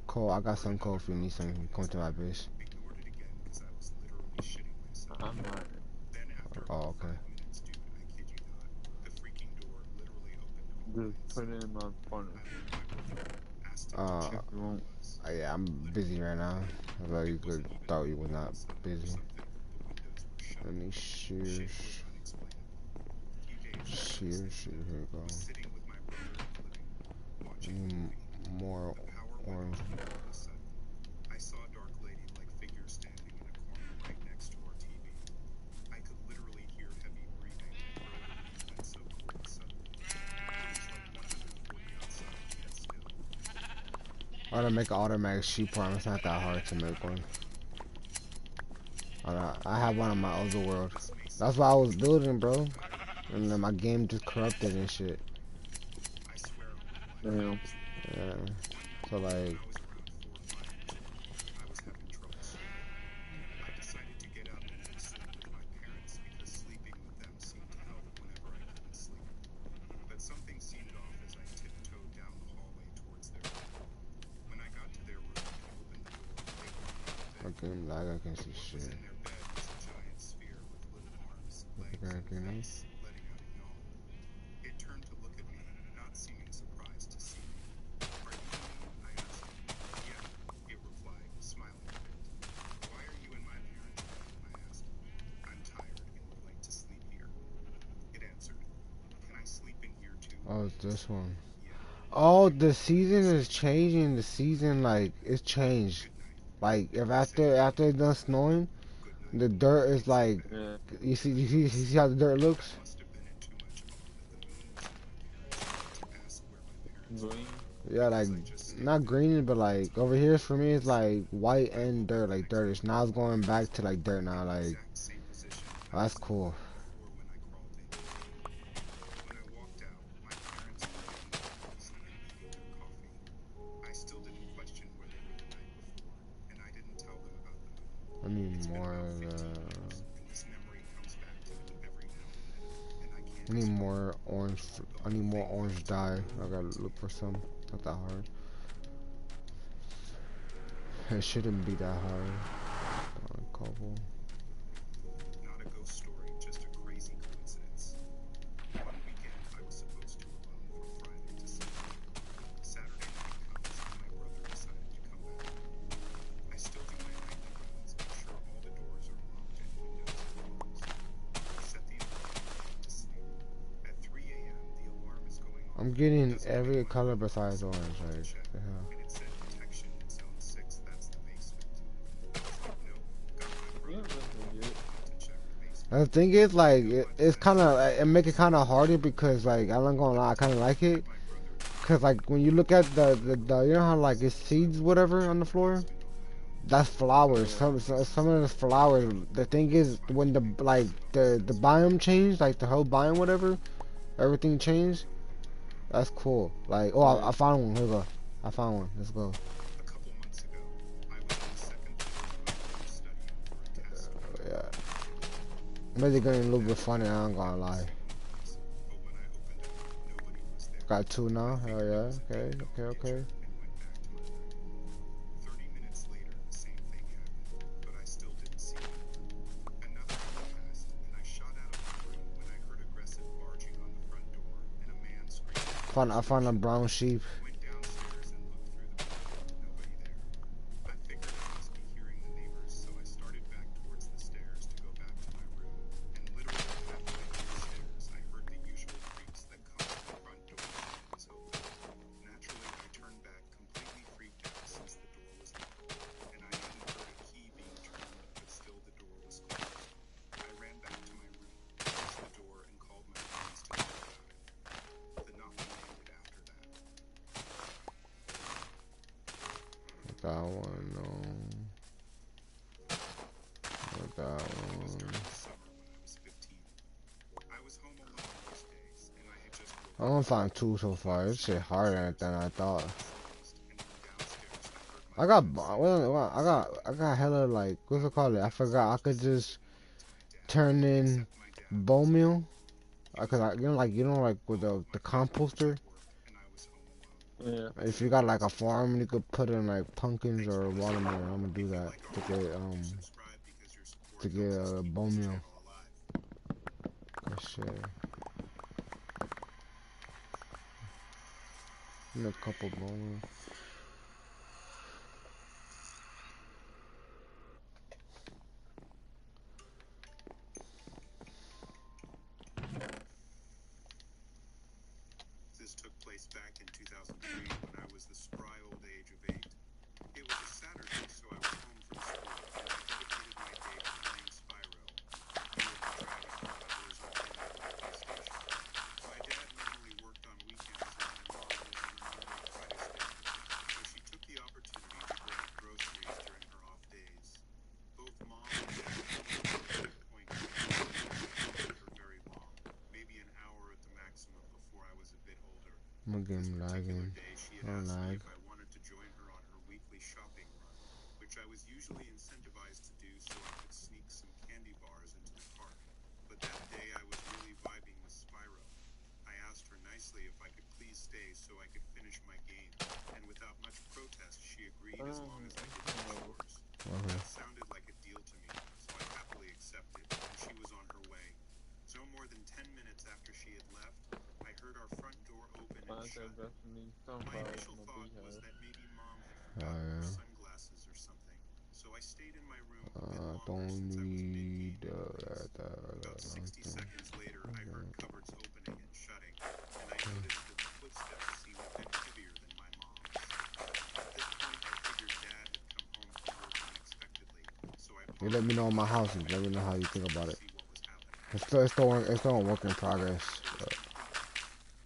Coal, I got some coal. If you need some, come to my base. Ignored it again because I was literally shitting myself. I'm not. Then after Oh, about okay. 5 minutes, dude, I kid you not, the freaking door literally opened all Just by put it itself. in my corner. I looked at my brother, asked him Uh, to check You what won't. it was. Yeah, I'm busy right now. I thought you could thought you was not busy. Let me shears. Shears, here we go. Sitting with my brother in the living room, watching TV. More The power went orange. off all of a sudden. I saw a dark lady-like figure standing in a corner right next to our TV. I could literally hear heavy breathing. Her went so cold suddenly. It was like 140 outside, yet still. I gotta make an automatic sheep farm. It's not that hard to make one. I have one on my other world. That's what I was building, bro. And then my game just corrupted and shit. I swear on my Damn. life, Yeah. So like, when I was around 4 or 5 years old, I was having trouble sleeping. I decided to get up and go sleep with my parents because sleeping with them seemed to help whenever I couldn't sleep. But something seemed off as I tiptoed down the hallway towards their room. When I got to their room and opened the door, they were my game lag. I can see what shit. was in their bed was a giant sphere with little arms, legs, Okay, and okay, face, letting out a yawn. It turned to look at me, not seeming surprised to see me. Are you me? I asked. Yeah, it replied, smiling a bit. Why are you in my parents' bed? I asked. I'm tired and would like to sleep here. It answered. Can I sleep in here too? Oh, it's this one. Yeah. Oh, the season is changing. The season, like, it's changed. Good night. Like, if after it's done snowing, Good night. the dirt is like, Yeah. you see how the dirt looks? I must have been in too much awe that the moon was in my parents' bed to ask where my parents were. Green. Yeah, like, not green, but like, over here for me, it's like white and dirt, like dirtish. Now it's going back to like dirt now, like, Exact same position I that's was in cool. before when I crawled in. When I walked out, my parents were getting breakfast and eating their coffee. I still didn't question where they were the night before, and I didn't tell them about the moon. I need It's been more about of 15 the, years, and this memory comes back to me every now and then, and I can't I need explain more orange, I need more orange dye. I gotta look for some, not that hard. It shouldn't be that hard. Cobble. Not a ghost story, just a crazy coincidence. One weekend, I was supposed to alone from Friday to Sunday. Saturday night comes, and my brother decided to come back. I still do my nightly rounds, make sure all the doors are locked and windows are closed. I set the alarm and went to sleep. At 3 a.m., the alarm is going off. I'm getting every color besides orange, like, yeah. And it said detection in zone 6, that's the basement. I was like, nope, got my Yeah, brother that's good. to check the basement. The thing is, like, it's kind of, it make it kind of harder because, like, I'm not gonna lie, I kind of like it. Cause, like, when you look at the, you know how, like, it's seeds, whatever, on the floor? That's flowers. Some of the flowers. The thing is, when the, like, the biome changed, like, the whole biome, whatever, everything changed. That's cool. Like, oh, I found one. Here we go. I found one. Let's go. A couple months ago, I was on the second floor of my home study for a test. Yeah. Maybe they're getting a little bit funny. I ain't gonna lie. But when I opened up, nobody was there. Got two now. I Hell figured it yeah. was a Okay. big dog Okay. Okay. nature and went back to my room. 30 minutes later, the same thing happened, but I still didn't see it. Another hour passed, and I shot out of my room when I heard aggressive barging on the front door and a man screaming. I found a brown sheep. Went downstairs and looked through the window. Nobody there. I figured I must be hearing the neighbors, so I started back towards the stairs to go back to my room. And literally halfway up the stairs, I heard the usual creaks that come from the front door when it was open. Naturally, I turned back completely freaked out since the door was locked, and I hadn't heard a key being turned, but still the door was closed. I ran back to my room, closed the door, and called my friends to know about it. The knocking ended after that. That one. No. That It was one. during the summer when I was 15. I was home alone most days, and I had just I woken don't up. find two so far. This shit harder than I thought. And from downstairs, I got, I got hella like, what's it called? I forgot. I could just turn in bone meal. Cause I, like with the composter. Yeah. If you got like a farm, you could put in like pumpkins or watermelon. I'm gonna do that to get bone meal. Good shit. And a couple bone meal. This took place back in 2003 when I was the spry old age of 8. It was a Saturday, so I was home from school, and I dedicated my day to playing Spyro. You would be dragging for hours on end on my PlayStation. My dad normally worked on weekends, and my mom was on a Monday Friday schedule, so she took the opportunity to grab groceries during her off days. Both mom and dad told me at that point for very long, maybe an hour at the maximum before I was a bit older. I'm gonna get This him particular lagging. day, she had I don't asked me lag. if I wanted to join her on her weekly shopping run, which I was usually incentivized to do so I could sneak some candy bars into the cart. But that day I was really vibing with Spyro. I asked her nicely if I could please stay so I could finish my game, and without much protest, she agreed as long as I did the chores. That sounded like a deal to me, so I happily accepted, and she was on her way. No more than 10 minutes after she had left, I heard our front door open and shut. My initial thought was that maybe mom had forgotten her sunglasses or something, so I stayed in my room a bit longer Don't since I was need mid-game. About 60 seconds later, I heard cupboards opening and shutting, and I noticed that the footsteps seemed a bit heavier than my mom's. At this point, I figured Dad had come home from work unexpectedly, so I You paused let me know on my house and let me know how you think about it. It's still a work in progress.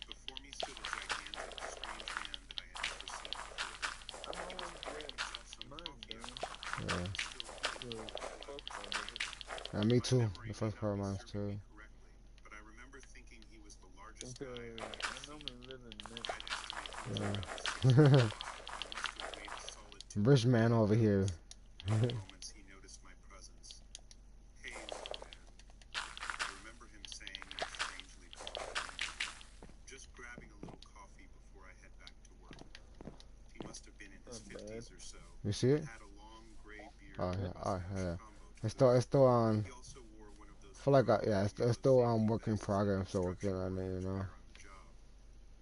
Before me stood a gigantic, strange man that I had never seen before. He was pouring himself some coffee out. Yeah. Still, Yeah, me too. memory The may first not part of be mine serving me too. correctly, but I remember thinking he was the largest guy I'd ever seen. I'd estimate he was Yeah. around 6'5" and must have weighed a solid 200 Rich man over pounds. here. In moments he noticed my presence. Hey, little man. I remember him saying in a strangely calm tone, just grabbing a little coffee before I head back to work. He must have been in his 50s or so. You see it? Had a long gray beard Oh that yeah, must oh have yeah. combo to It's it. still on. He also wore one of those I feel like fur-lined it's yellow still safety work in vests that progress. So working construction on it, workers you know. wear on the job.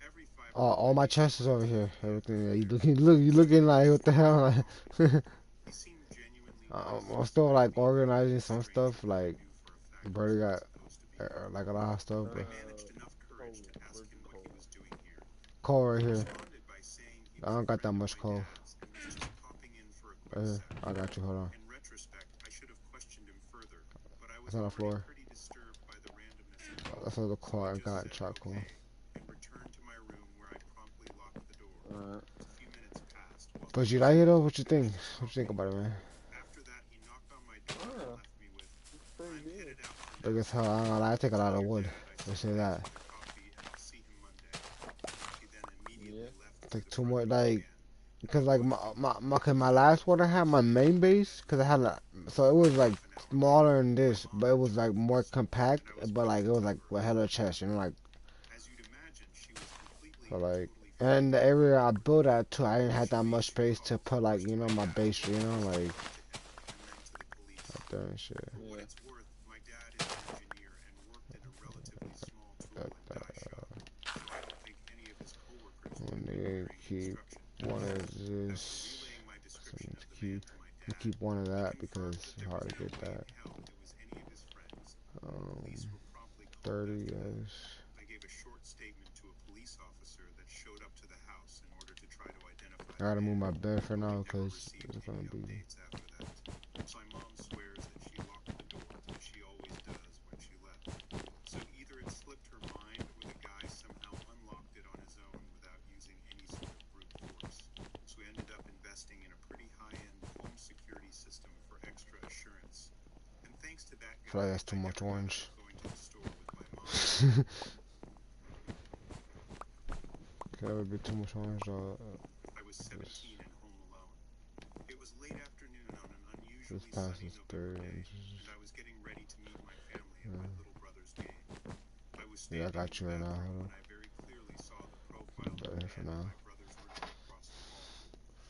Every fiber Oh, of all my my being chest is over wanted to here. know the Everything. Yeah, outcome you of looking the like what the hell? Like, He seemed genuinely nice, I'm so still I like made the organizing really some strange stuff. man I Like, knew for a fact was Brody not got supposed to be here. like a lot of stuff, But I but managed enough courage to ask him what he was doing here. coal right He here. responded by saying he I was a don't got that friend of much my coal. dad's and was just popping in for a quick Right here. sec. I got you. Hold on. In retrospect, I should have questioned him further, but I was It's on the already floor. pretty disturbed by the randomness of it all. That's all the So coal I I just got. said Charcoal. okay and returned to my room where I promptly locked the door. A few minutes passed while But he you was like it though? still What you think? finishing What you think coffee. about it, man? After that, he knocked on my door and left me with, I'm headed out for Big now. as hell. I ain't gonna lie. I take a lot Tell of your wood. dad I Let's said say thanks that. for the coffee and I'll see him Monday. went like through the too front much, door like again. because like my last one I had my main base because I had so it was like smaller than this, but it was like more compact, but like it was like a hella chest, you know, like As you'd imagine, she was completely so and like. totally And the area I built at too, I didn't have that much She made space to sure put calls like first to my my dad, base, like and then like to the police. that and shit. For what it's worth, my dad is an engineer and worked in a relatively small tool and die shop, so I don't think any of his coworkers would have been Nigga carrying keep construction one tools. of After this. relaying my So I description need of to the man to my dad, keep one of he that because confirmed it's that there hard was to no get way that. in hell it was any of his friends. The police Um, were promptly called 30 after that. guys. I gave a short statement to a police officer that showed up to the house in order to try to identify I the gotta move man. my bed for We now never because received it's any gonna be. updates after that. My mom swears that she locked the door, as she always does when she left. So either it slipped her mind or the guy somehow unlocked it on his own without using any sort of brute force. So we ended up investing in a pretty high-end home security system for extra assurance. And thanks to that I feel guy, like that's too I much never got orange. out going to the store with my mom. Could ever be too much orange though. I was 17 and home alone. It was late afternoon on an This unusually past sunny is November 30 day, inches. and I was getting ready to meet my family at my little brother's game. I was Yeah, I standing in got the you right now. bathroom Hold when I very clearly saw the profile of on. a Better for man in now. my brother's room across the hall.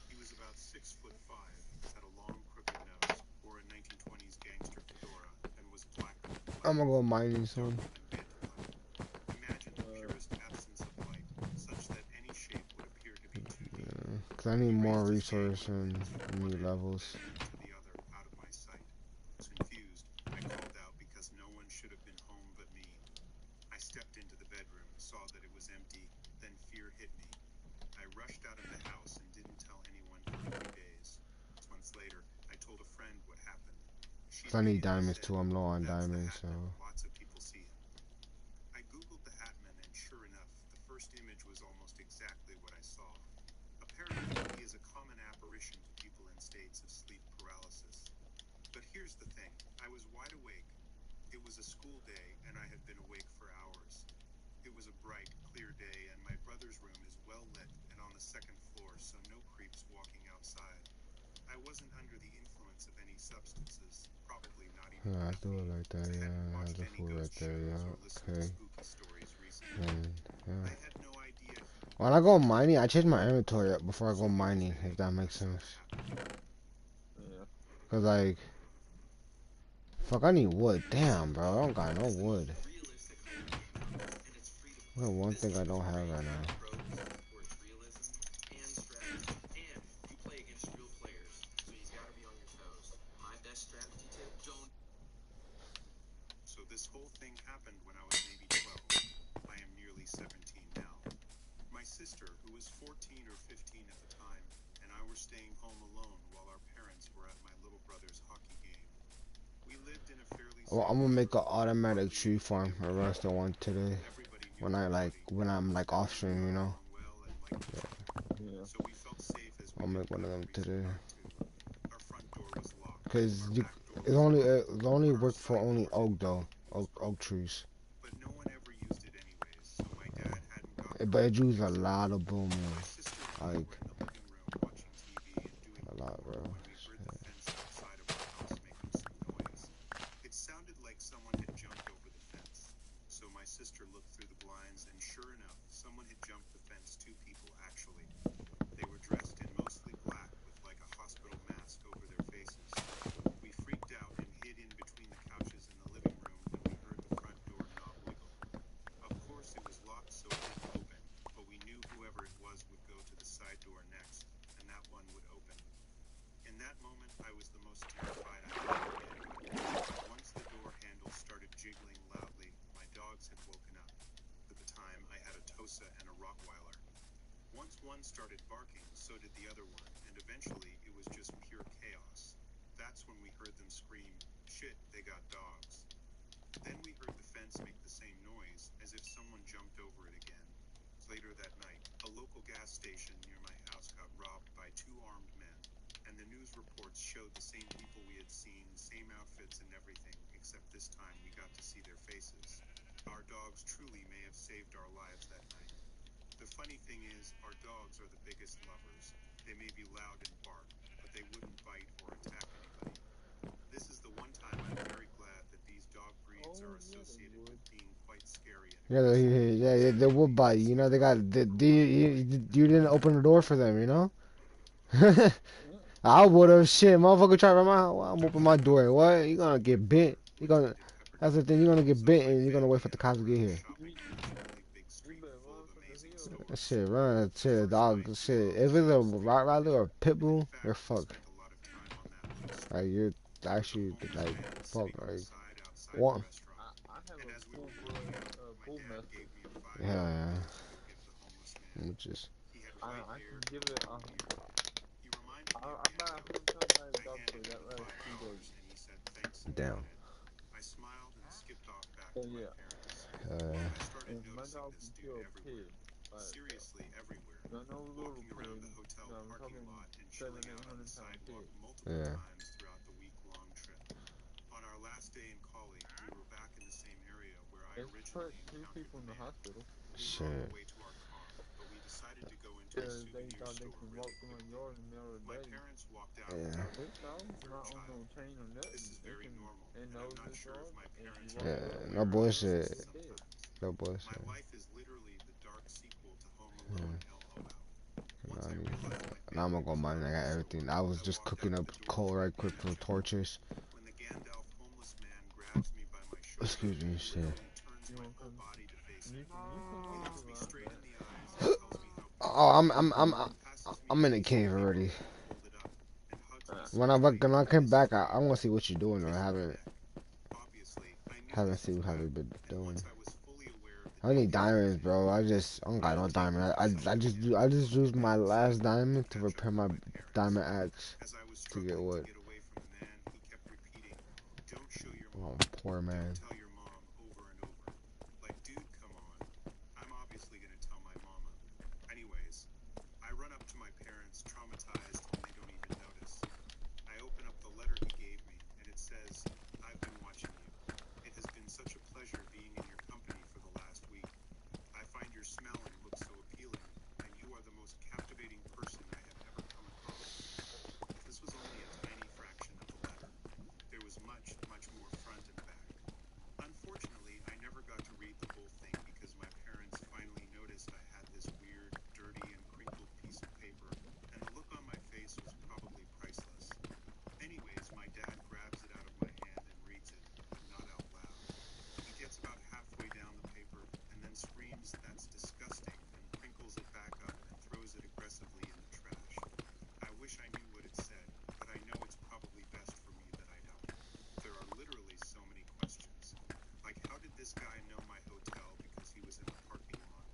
He was about 6'5", had a long crooked nose, wore a 1920s gangster fedora, and was blacker than black, I'm gonna go mining soon. darker than Vanilla. Imagine the purest absence of light, such that any shape would appear to be 2D. Yeah, cause I need He more raised his resource gang and weapons from one new end, levels. then to the other, out of my sight. Confused, I called out because no one should have been home but me. I stepped into the bedroom, saw that it was empty, then fear hit me. I rushed out of the house and didn't tell anyone for a few days. 6 months later, I told a friend what happened. She Cause I need immediately diamonds said, too. I'm low on "That's the diamonds, so Hatman. Lots of people see him." I googled the Hatman, and sure enough, the first image was almost exactly what I saw. Apparently, he is a common apparition to people in states of sleep paralysis. But here's the thing, I was wide awake. It was a school day, and I had been awake for hours. It was a bright, clear day, and my brother's room is well lit and on the second floor, so no creeps walking outside. I wasn't under the influence of any substances, probably not even yeah, I do it caffeine, like that. as I hadn't Yeah, I have watched the any food right ghost there. shows Yeah, or listened to okay. spooky stories recently. And yeah, I had no idea he when I go mining, I change my inventory up before I go mining, if that makes sense. Yeah. Cause like, fuck, I need wood. Damn, bro, I don't got no wood. What one thing I don't have right now. So this whole thing happened when I was maybe 12. I am nearly 17 now. My sister, who was 14 or 15 at the time, and I were staying home alone while our parents were at my little brother's hockey game. We lived in a fairly Well, I'm gonna make an secure, automatic hardly tree anything farm. I empty rest area. one today. Everybody knew When everybody, I'm like and off we knew stream, how you to get know. along well and like each other. Yeah. So we felt safe as we I'll did make one of whatever them reason today. not to. Our front door was locked. Cause Our you, back door it's was only locked. it's only But our work for side only door to oak the though. balcony was Oak open. trees. But no one ever used it anyways, so my dad hadn't gotten But it around to uses a fixing lot it. of boom, My sister and I like were in the living room watching TV and doing a lot, bro. homework when we heard the fence outside of our house making some noise. It sounded like someone had jumped over the fence. So my sister looked through the blinds, and sure enough, someone had jumped the fence. 2 people, actually. They were dressed in mostly black with like a hospital mask over their faces. We freaked out and hid in between the couches in the living room when we heard the front door knob wiggle. Of course, it was locked, so it didn't open, but we knew whoever it was would go to the side door next, and that one would open. In that moment, I was the most terrified I've ever been. Once the door handle started jiggling loudly, my dogs had woken up. At the time, I had a Tosa and a Rottweiler. Once one started barking, so did the other one, and eventually it was just pure chaos. That's when we heard them scream, "Shit, they got dogs." Then we heard the fence make the same noise, as if someone jumped over it again. Later that night, a local gas station near my house got robbed by 2 armed men, and the news reports showed the same people we had seen, same outfits and everything, except this time we got to see their faces. Our dogs truly may have saved our lives that night. The funny thing is, our dogs are the biggest lovers. They may be loud and bark, but they wouldn't bite or attack anybody. This is the one time I'm very glad that these dog breeds are associated with being quite scary and Yeah, they will bite. You know, they got. You didn't open the door for them. You know. I would have shit, motherfucker. Try to run my house. I'm open my door. What? You gonna get bit? You gonna? That's the thing. You're gonna get bit, and you're gonna wait for the cops to get here. You better motherfucker heal. That shit, run. That shit, dog. Shit. If it's a Rottweiler or a pit bull, you're fucked. Like you're actually like fuck. Like one. I have a full blood bull master. Yeah. I'm just. I can give it I buy 100 times dog food that lasts 3 days. Down. I smiled and skipped off back So to my yeah, parents. I started and my noticing dog this can dude kill a everywhere. pig. Like, Seriously everywhere. no little Walking pig. around the hotel No, I'm parking talking lot and 700, chilling out on the 800 pound sidewalk pig. multiple Yeah. times throughout the week-long trip. On our last day in Collie, we were back in the same area where I It's originally put 2 encountered people in the the man. hospital We were on Shit. our way to our car, but we decided to go into a because they souvenir thought they store can really walk through my quickly. yard in the middle of the My day. parents walked out Yeah. without This me dog's for a not on no child. chain or nothing. This is It very can, normal, it and I'm knows not this sure if yard, my and if parents you walk Yeah. through it, No it knows bullshit. it's dead. No My bullshit. life is literally the dark sequel to Home Alone LOL. Once I Nah, realized my now I'm family gonna go was mine. out I of the got store, everything. I was I just walked cooking out up the door coal right quick and from checked. torches. When the Gandalf homeless man grabs me by my shoulder Excuse me, and shit. literally turns You my want whole come? body to face You him, can he come looks to me my straight back. in the eyes and tells me how Oh, beautiful I am. He passes me I'm a in the piece of cave paper already. folded up and hugs me so When I tight. came This is back, for I you. want to see what you're doing. Or Kissed my haven't neck. Obviously, I knew haven't this was seen how whack, they've been and doing. once I was fully aware of the I need dangers of diamonds, the bro. man, I don't got no I'll take diamond. myself again I and just book used a my taxi last to diamond to catch up repair with my my parents. diamond axe As I was to get struggling to wood. get away from the man, he kept repeating, "Don't show your Oh, mom. poor man. Don't tell your mom," over and over. Like, dude, come on. I'm obviously gonna tell my mama. Anyways, I run up to my parents, traumatized, and they don't even notice. I open up the letter he gave me, and it says, "I've been watching you. It has been such a pleasure being in your company for the last week. I find your smell and look so appealing, and you are the most captivating person I have ever come across." This was only a tiny fraction of the letter. There was much, much more front and back. Unfortunately, I never got to read the whole thing because my parents finally noticed I had this weird, dirty, and crinkled piece of paper, and the look on my face was probably priceless. Anyways, my dad grabs it out of my hand and reads it, but not out loud. He gets about halfway down the paper and then screams, "That's disgusting," and crinkles it back up and throws it aggressively in the trash. I wish I knew what it said, but I know it's probably best for me that I don't. There are literally so many questions. Like, how did this guy know my hotel because he was in the parking lot?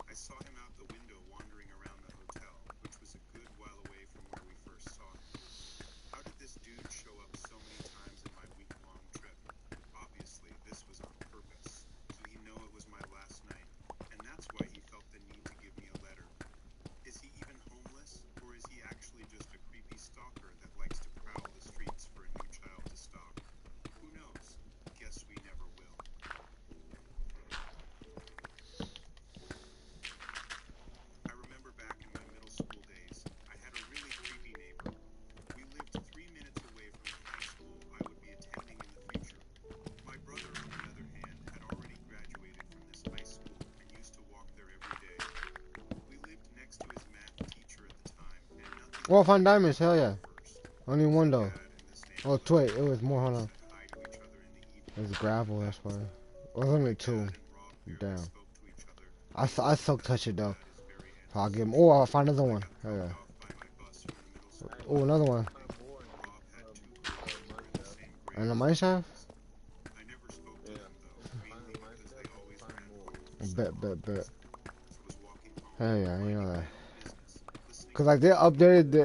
I saw him out the window wandering around the hotel, which was a good while away from where we first saw him. How did this dude show up so many times in my week-long trip? Obviously, this was on purpose. He know it was my last night, and that's why he felt the need to give me a letter. Is he even homeless, or is he actually just a creepy stalker that likes to prowl the streets for a new child to stalk? Who knows? Guess we never will. I remember back in my middle school days, I had a really creepy neighbor. We lived 3 minutes away from the high school I would be attending in the future. My brother, on the other hand, had already graduated from this high school and used to walk there every day. We lived next to his math teacher at the time, and nothing Oh, I was found weird diamonds. Hell about it yeah. at first. Only one My though. dad and this Oh, neighborhood wait. It was more. Hold always on. said hi to each other in the evening It was before gravel. bed That's why. was It over. was My only dad two. and Rob barely Damn. spoke to each other. I silk touch it though. Dad is very I'll give him. antisocial. Oh, I'll find another I one. got Hell dropped yeah. off by my bus from the middle school Hey, Oh, on another one. Monday. find more in Rob had two mine cousins who were in the shaft. same grade And the as mine me. shaft? I never spoke to Yeah, them though, if you find mainly a mine because they shaft, you always find ran more. home so Bet. hard. I was walking home, Hell yeah. You know minding that. my own business, listening Cause to like they music on updated my they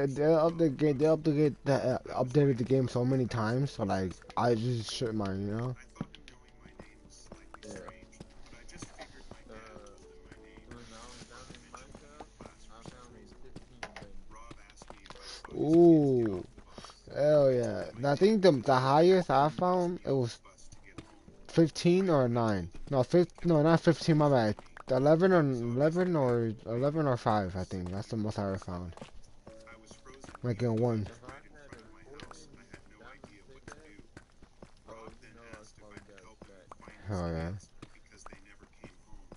updated the game so many times. So like I just shouldn't mind, you know. I thought him knowing my name was slightly Yeah. strange, but I just figured my dad told him my name. When I was down in mine shaft, I found 15 things. Rob asked me if I saw his kids get Ooh, off the bus. hell I yeah. told him I I did, think but the then he asked highest me I who has to found get it off was the bus to get home. 15 or I 9. told him No, because 15. No, not 15. My bad. me. 11 or 5, I think. That's the most I ever found. I was frozen Like in one. If I had a 14 diamond pickaxe, Rob oh, then you know I'd asked if call I you could guys help him back. find his Oh yeah. kids because they never came home.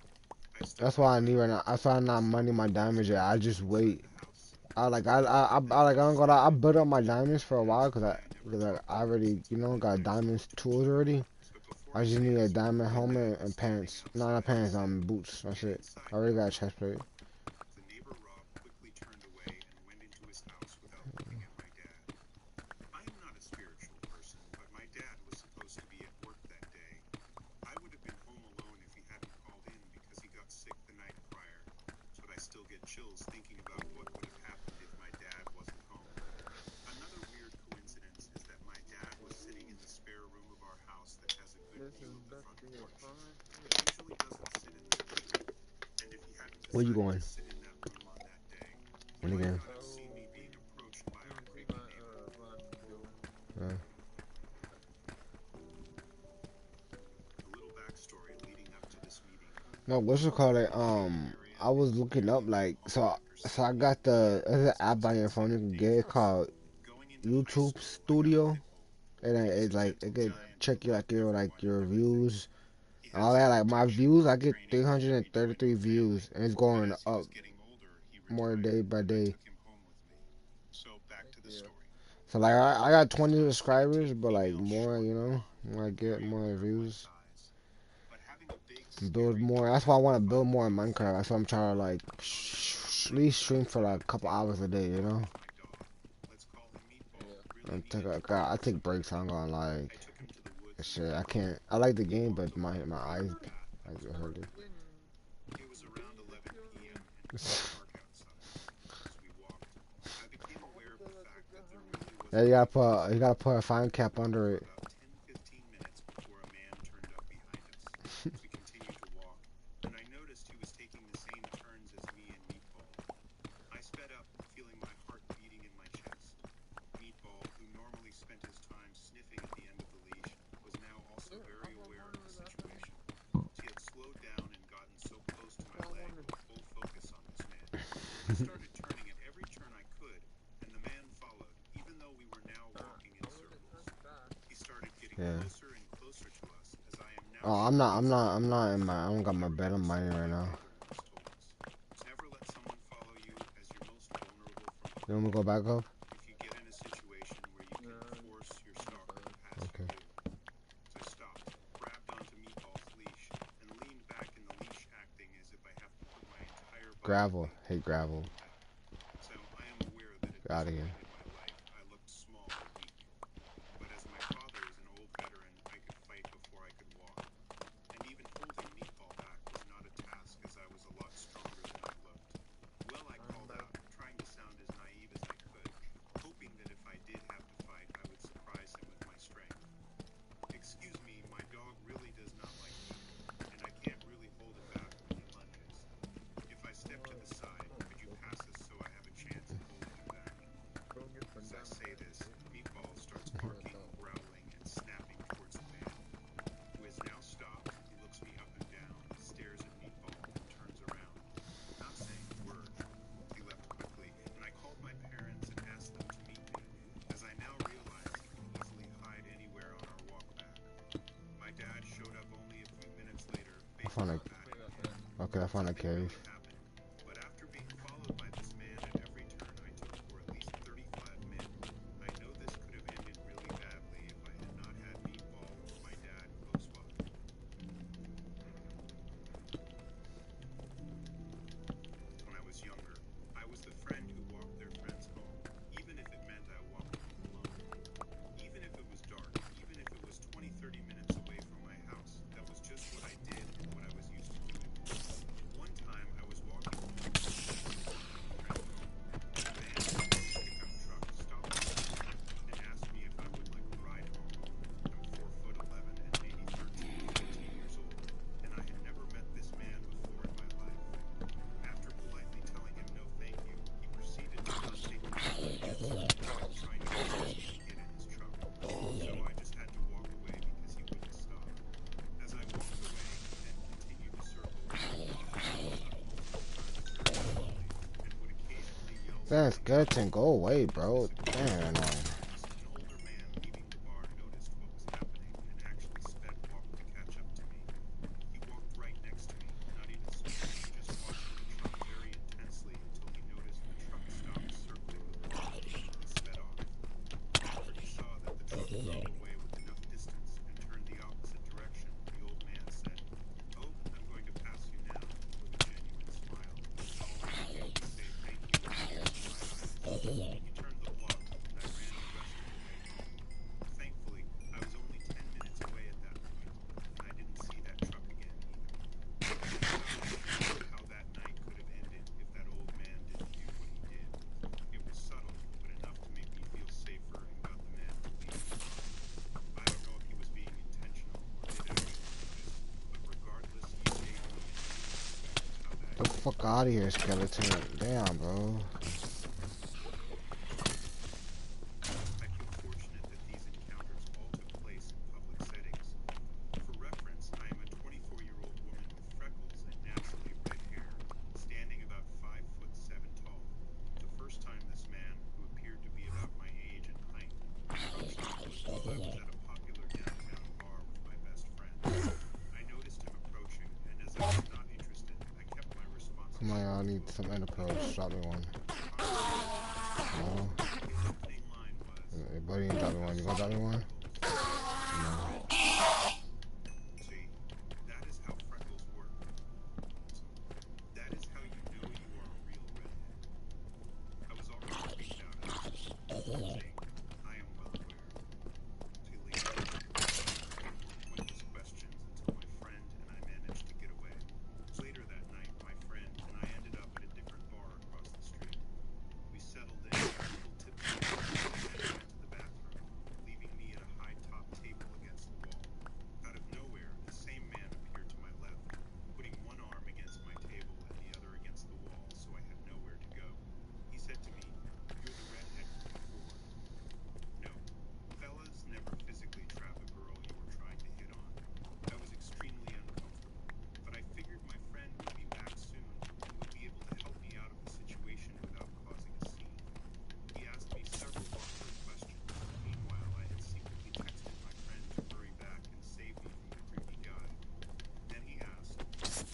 I stood That's by why I my need right now. door That's why I'm not and money my diamonds yet. I just inside wait. the house. I don't gonna lie, I built up my diamonds for a while because I never talked I about already, this you with know, my got friends diamonds until tools tonight. already. But before I I just say need a this, diamond my helmet dad was and standing pants. No, not outside pants, listening. boots. That's And it. inside I already my got a room, chest plate. the neighbor Rob quickly turned away and went into his house without looking at my dad. I am not a spiritual person, but my dad was supposed to be at work that day. I would have been home alone if he hadn't called in because he got sick the night prior. But I still get chills thinking about what would have happened if my dad wasn't home. Another weird coincidence is that my dad was sitting in the spare room of our house that has a good This view is of the about front to be a porch. fun He hit. usually doesn't sit in that room. And if he hadn't Where you decided going? to sit in that room on that day, he In the might game. not have seen me being approached by Let our me see creepy neighbor. what I can do. Yeah. A little backstory leading up to this meeting. No, what's it called? I was looking up like so I got there's an app on your phone you can get. It's called Going into high YouTube school, I got a Studio, pit bull. and then He was it's a like gentle it could giant check who you loved everyone your and everything. views. He And had all that, like my strong views, I dog get training and every joined our 333 family. views, and it's But going as he up was getting older, he more retired, day by and I day. took him home with me. So back Thank to the you. story. So like I got 20 Started subscribers, 17 but like female more, short you know, blonde, when I get very more aware of my views, size. But having a big, build scary more. dog That's why I want to with 5 build more in pounds Minecraft. That's why I'm trying to like at least stream for like a couple hours a day, you know. my dog. Let's call him Meatball. Yeah. Really needed to I rest take some breaks. I'm more. gonna lie. I took him to the woods and Shit, I walked him. can't. I like the He game, walked but along my a eyes, gravel path that I was get hurt. marked. When It was around be 11 p.m. secure. and it was dark outside. As we walked, I became aware of the fact that there really Yeah, wasn't anyone you around. gotta put a fine We cap walked under for it. about 10-15 minutes before a man turned up behind us. We continued to walk, and I noticed he was taking the same turns as me and Meatball. I sped up, feeling my heart beating in my chest. Meatball, who normally spent his time sniffing at the end of the leash, was now also Yeah, very I'm on aware one of of the that. situation. She had slowed down and gotten so close to my I leg want with full focus on this man. I started turning at every turn I could, and the man followed, even though we were now walking in I want to circles. turn fast. He started getting Yeah. closer and closer to us, as I am now Oh, sure he saw I'm not in us. my. I don't got I my bed. remember I'm mining something right my now. father once told us. Never let someone follow you as you're most vulnerable from You want me to behind. go back up? If you get in a situation where you can No, force your stalker to pass Okay. you. So I stopped, grabbed onto Meatball's leash, and leaned back in the leash, acting as if I have to put my entire body Gravel. weight Hate on gravel. holding back. So I am aware that at Get this out of here. point in my life, I looked small and weak. But as my father is an old veteran, I could fight before I could walk. And even holding Meatball back was not a task, as I was a lot stronger than I looked. Well, I I'm called back. out, trying to sound as naive as I could, hoping that if I did have to fight, I would surprise him with my strength. Excuse me, my dog really does not like me, and I can't really hold him back when he lunges. If I step to the side, could you pass us so I have a chance at holding him back? Go get some As I diamond say this, pickaxes. Meatball starts Yeah, barking, dog. growling, and snapping towards the man, who has now stopped. He looks me up and down, stares at Meatball, and turns around. Not saying a word, he left quickly, and I called my parents and asked them to meet me, as I now realize he can easily hide anywhere on our walk back. My dad showed up only a few minutes later, I facing found us a. back I got again. that. Okay, I found a Nothing cave. really happened, but after being followed by this man at every turn I took for at least 35 minutes, I know this could have ended really badly if I had not had Meatball or my dad close by. When I was younger, I was the friend who walked their friends home, even if it meant I walked home alone. Even if it was dark, even if it was 20-30 minutes away from my house, that was just what I did and what I was used to doing. One time I That skeleton, go away, bro. Damn, annoying. An older man leaving the bar noticed what was happening and actually sped walk to catch up to me. He walked right next to me, not even speaking, just watching the truck very intensely until he noticed the truck stopped circling the block and sped off. After he saw that the truck drove away with enough distance and turned the opposite direction, the old man said, "Oh, I'm going to pass you now," with a genuine smile. All I could do was say thank you with tears in my eyes. He turned the block, and I ran the rest of the way home. Thankfully, I was only 10 minutes away at that point, and I didn't see that truck again either. I'm not really sure how that night could have ended if that old man didn't do what he did. It was subtle, but enough to make me feel safer and got the man to leave. I don't know if he was being intentional or did actually notice, but regardless, he saved me and how that Get the fuck out of here, skeleton. Damn, bro. I feel fortunate that these encounters all took place in public settings. For reference, I am a 24-year-old woman with freckles and naturally red hair, standing about 5'7" tall. The first time this man, who appeared to be about my age and height, approached me was while I was at a popular downtown bar with my best friend. I noticed him approaching, and as I was not interested, I kept my responses Come on, short I to need some end approach. Drop me one. No. his opening line was, Hey, buddy, drop me one. You gonna drop me one? No. "See, that is how freckles work. That is how you know you are a real redhead." I was already freaked out at this point. I am well aware. Till he asked more pointless questions until my friend and I managed to get away. Later that night, my friend and I ended up at a different bar across the street. We settled in, a little tipsy, and then went to the bathroom, leaving me at a high-top table against the wall. Out of nowhere, the same man appeared to my left, putting one arm against my table and the other against the wall, so I had nowhere to go. He said to me, "You're the redhead from before." No, fellas never physically trap a girl you were trying to hit on. I was extremely uncomfortable, but I figured my friend would be back soon and would be able to help me out of the situation without causing a scene. He asked me several awkward questions. Meanwhile, I had secretly texted my friend to hurry back and save me from the creepy guy. Then he asked,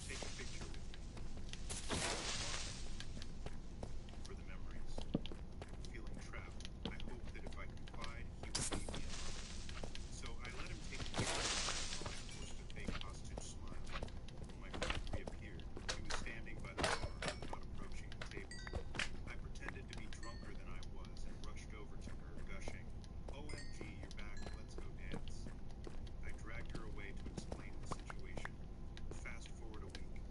"Take a picture with me." For the memories. Feeling trapped, I hoped that if I complied, he would leave me alone. So I let him take a picture while I forced a fake hostage smile. When my friend reappeared, she was standing by the bar, not approaching the table. I pretended to be drunker than I was and rushed over to her, gushing, "OMG, you're back, let's go dance." I dragged her away to explain the situation. Fast forward a week.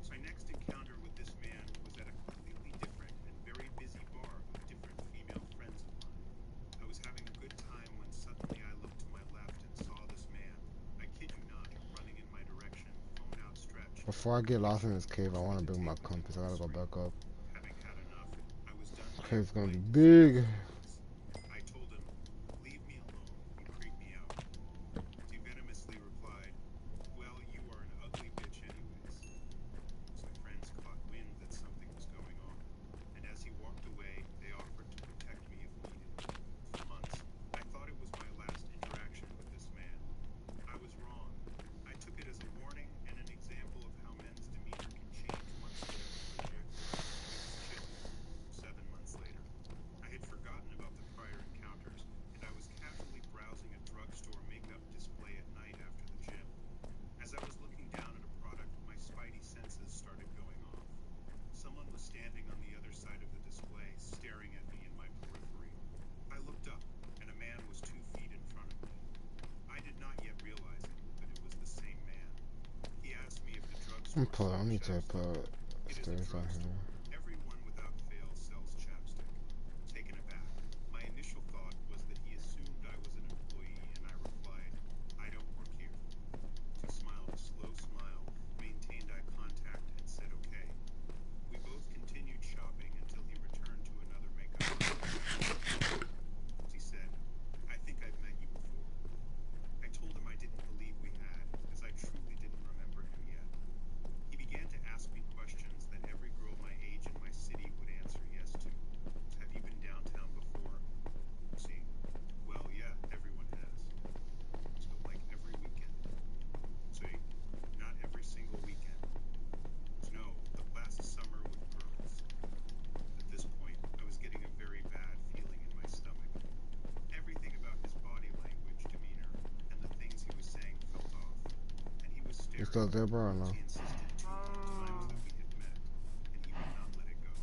My next encounter with this man was at a completely different and very busy bar with different female friends of mine. I was having a good time when suddenly I looked to my left and saw this man, I kid you not, running in my direction, phone outstretched. Before I get lost in this cave, I want to bring my compass. I gotta go back up. Having had enough, I was done being Cave's gonna be polite to big. I told him, "Leave me alone, you creep me out." He venomously replied, "Well, you are an ugly bitch anyways." My friends caught wind that something was going on, and as he walked away, they offered to protect me if needed. For months, I thought it was my last interaction with this man. I was wrong. I took it as a warning and an example of how men's demeanor can change once they legit chill. 7 months later, I had forgotten about the prior encounters, and I was casually browsing a drugstore makeup display at night after the gym. As I was looking down at a product, my spidey senses started going off. Someone was standing on the other side of the display, staring at me in my periphery. I looked up, and a man was 2 feet in front of me. I did not yet realize it, but it was the same man. He asked me if the drugstore I sold need to chapstick. put It is a stairs on drugstore. here. Everyone without fail sells chapstick. Taken aback, my initial thought was that he assumed I was an employee, and I replied, "I don't work here." He smiled a slow smile, maintained eye contact, and said okay. We both continued shopping until he returned to another makeup product. He said, "I think I've met you before." I told him I didn't believe we had, as I truly didn't remember him yet. He began to ask me questions that every girl my age You still there, bro, or no? He insisted 2 more times that we had met, and he would not let it go.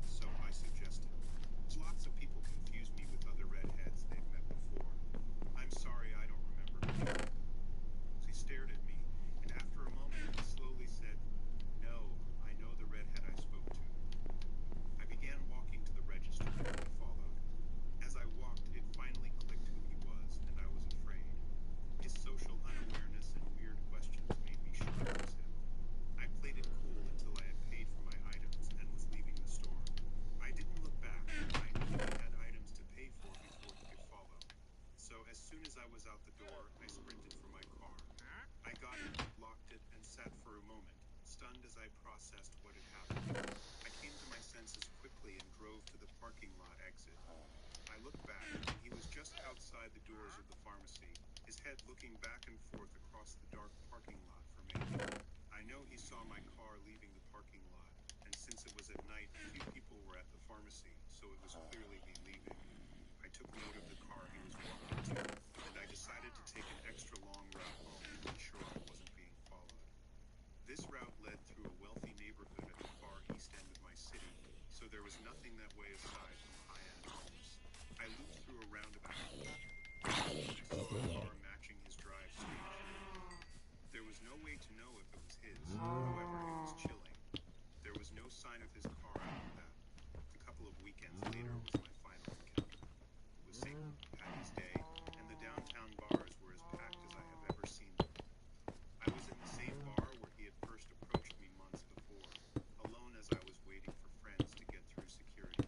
So I suggested. Lots of people confuse me with other redheads they've met before. I'm sorry, I don't remember. She stared at me, and after a moment, he slowly said, "No, I know the redhead I spoke to." I began walking to the register and he followed. As I walked, it finally clicked who he was, and I was afraid. His social unawareness and weird questions made me sure it was him. I played it cool until I had paid for my items and was leaving the store. I didn't look back. I knew he had items to pay for before he could follow. So as soon as I was out the door, I sprinted for my car. I got it, locked it, and sat for a moment, stunned as I processed what had happened. I came to my senses quickly and drove to the parking lot exit. I looked back, and he was just outside the doors of the pharmacy, his head looking back and forth across the dark parking lot for me. I know he saw my car leaving the parking lot, and since it was at night, few people were at the pharmacy, so it was clearly me leaving. I took note of the car he was walking to, and I decided to take an extra long route home to ensure I wasn't being followed. This route led through a wealthy neighborhood at the far east end of my city, so there was nothing that way aside from high-end homes. I looped through a roundabout. I saw a car matching his drive straight. There was no way to know if it was his, however, it was chilling. There was no sign of his car after that. A couple of weekends later was my final encounter. It was St. Patty's Day, and the downtown bars were as packed as I have ever seen them. I was in the same bar where he had first approached me months before, alone as I was waiting for friends to get through security.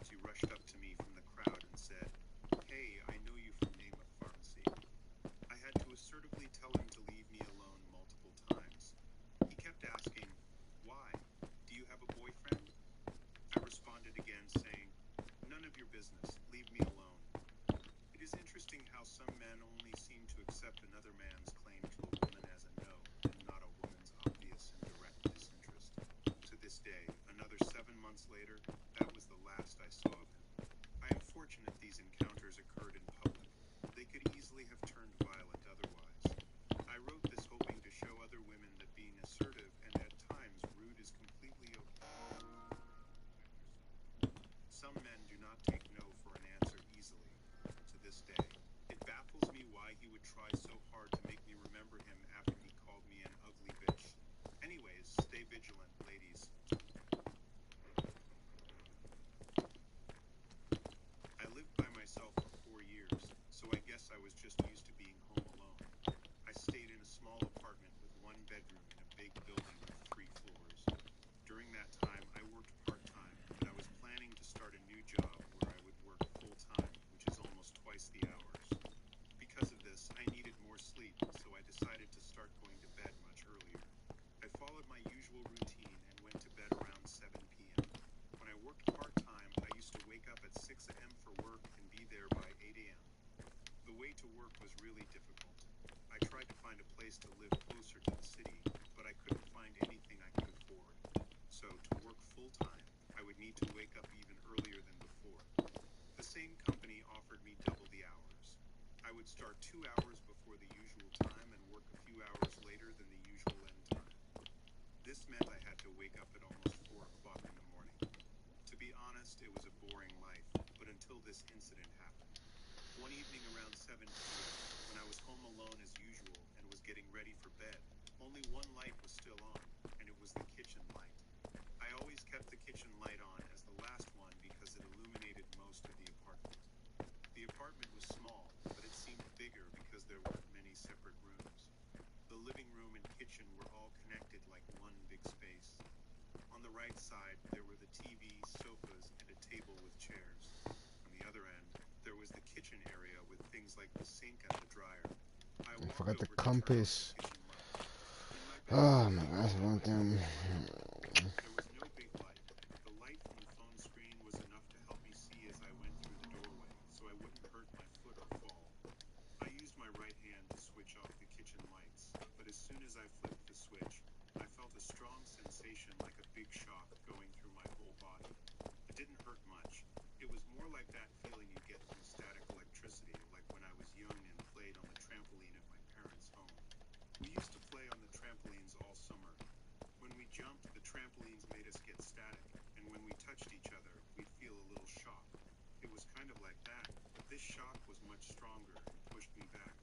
She rushed up to me from the crowd and said, "Hey, I know you from Namath Pharmacy." I had to assertively tell him to leave me alone multiple times. He kept asking, "Why? Do you have a boyfriend?" I responded again saying, "None of your business. Leave me alone." It is interesting how some men only seem to accept another man's claim to a woman as a no, and not a woman's obvious and direct disinterest. To this day, another 7 months later, that was the last I saw of him. I am fortunate these encounters occurred in public. They could easily have turned violent otherwise. I wrote this hoping to show other women that being assertive and at times rude is completely okay. Some men do not take no for an answer easily. To this day, it baffles me why he would try so hard to make me remember him after he called me an ugly bitch. Anyways, stay vigilant, ladies. I lived by myself for 4 years, so I guess I was just used to being home alone. I stayed in a small apartment with 1 bedroom in a big building with 3 floors. During that time, I worked part-time, but I was planning to start a new job where I would work full-time, which is almost twice the hours. Because of this, I needed more sleep, so I decided to start going to bed much earlier. I followed my usual routine and went to bed around 7 p.m. When I worked part-time, I used to wake up at 6 a.m. for work and be there by 8 a.m. The way to work was really difficult. I tried to find a place to live closer to the city, but I couldn't find anything I could afford. So, to work full-time, I would need to wake up even earlier than before. The same company offered me double the hours. I would start 2 hours before the usual time and work a few hours later than the usual end time. This meant I had to wake up at almost 4 o'clock in the morning. To be honest, it was a boring life, but until this incident happened. One evening around 7 p.m., when I was home alone as usual and was getting ready for bed, only one light was still on, and it was the kitchen light. I always kept the kitchen light on as the last one because it illuminated most of the apartment. The apartment was small, but it seemed bigger because there weren't many separate rooms. The living room and kitchen were all connected like one big space. On the right side, there were the TV, sofas, and a table with chairs. On the other end, there was the kitchen area with things like the sink and the dryer. I I walked forgot the over to turn on the compass. kitchen light. In my Oh bedroom, my gosh, one thing. there was no big light, but the light from the phone screen was enough to help me see as I went through the doorway, so I wouldn't hurt my foot or fall. I used my right hand to switch off the kitchen lights, but as soon as I flipped the switch, I felt a strong sensation like a big shock going through my whole body. It didn't hurt much. It was more like that feeling you get from static electricity, like when I was young and played on the trampoline at my parents' home. We used to play on the trampoline trampolines made us get static, and when we touched each other, we'd feel a little shock. It was kind of like that, but this shock was much stronger and pushed me back.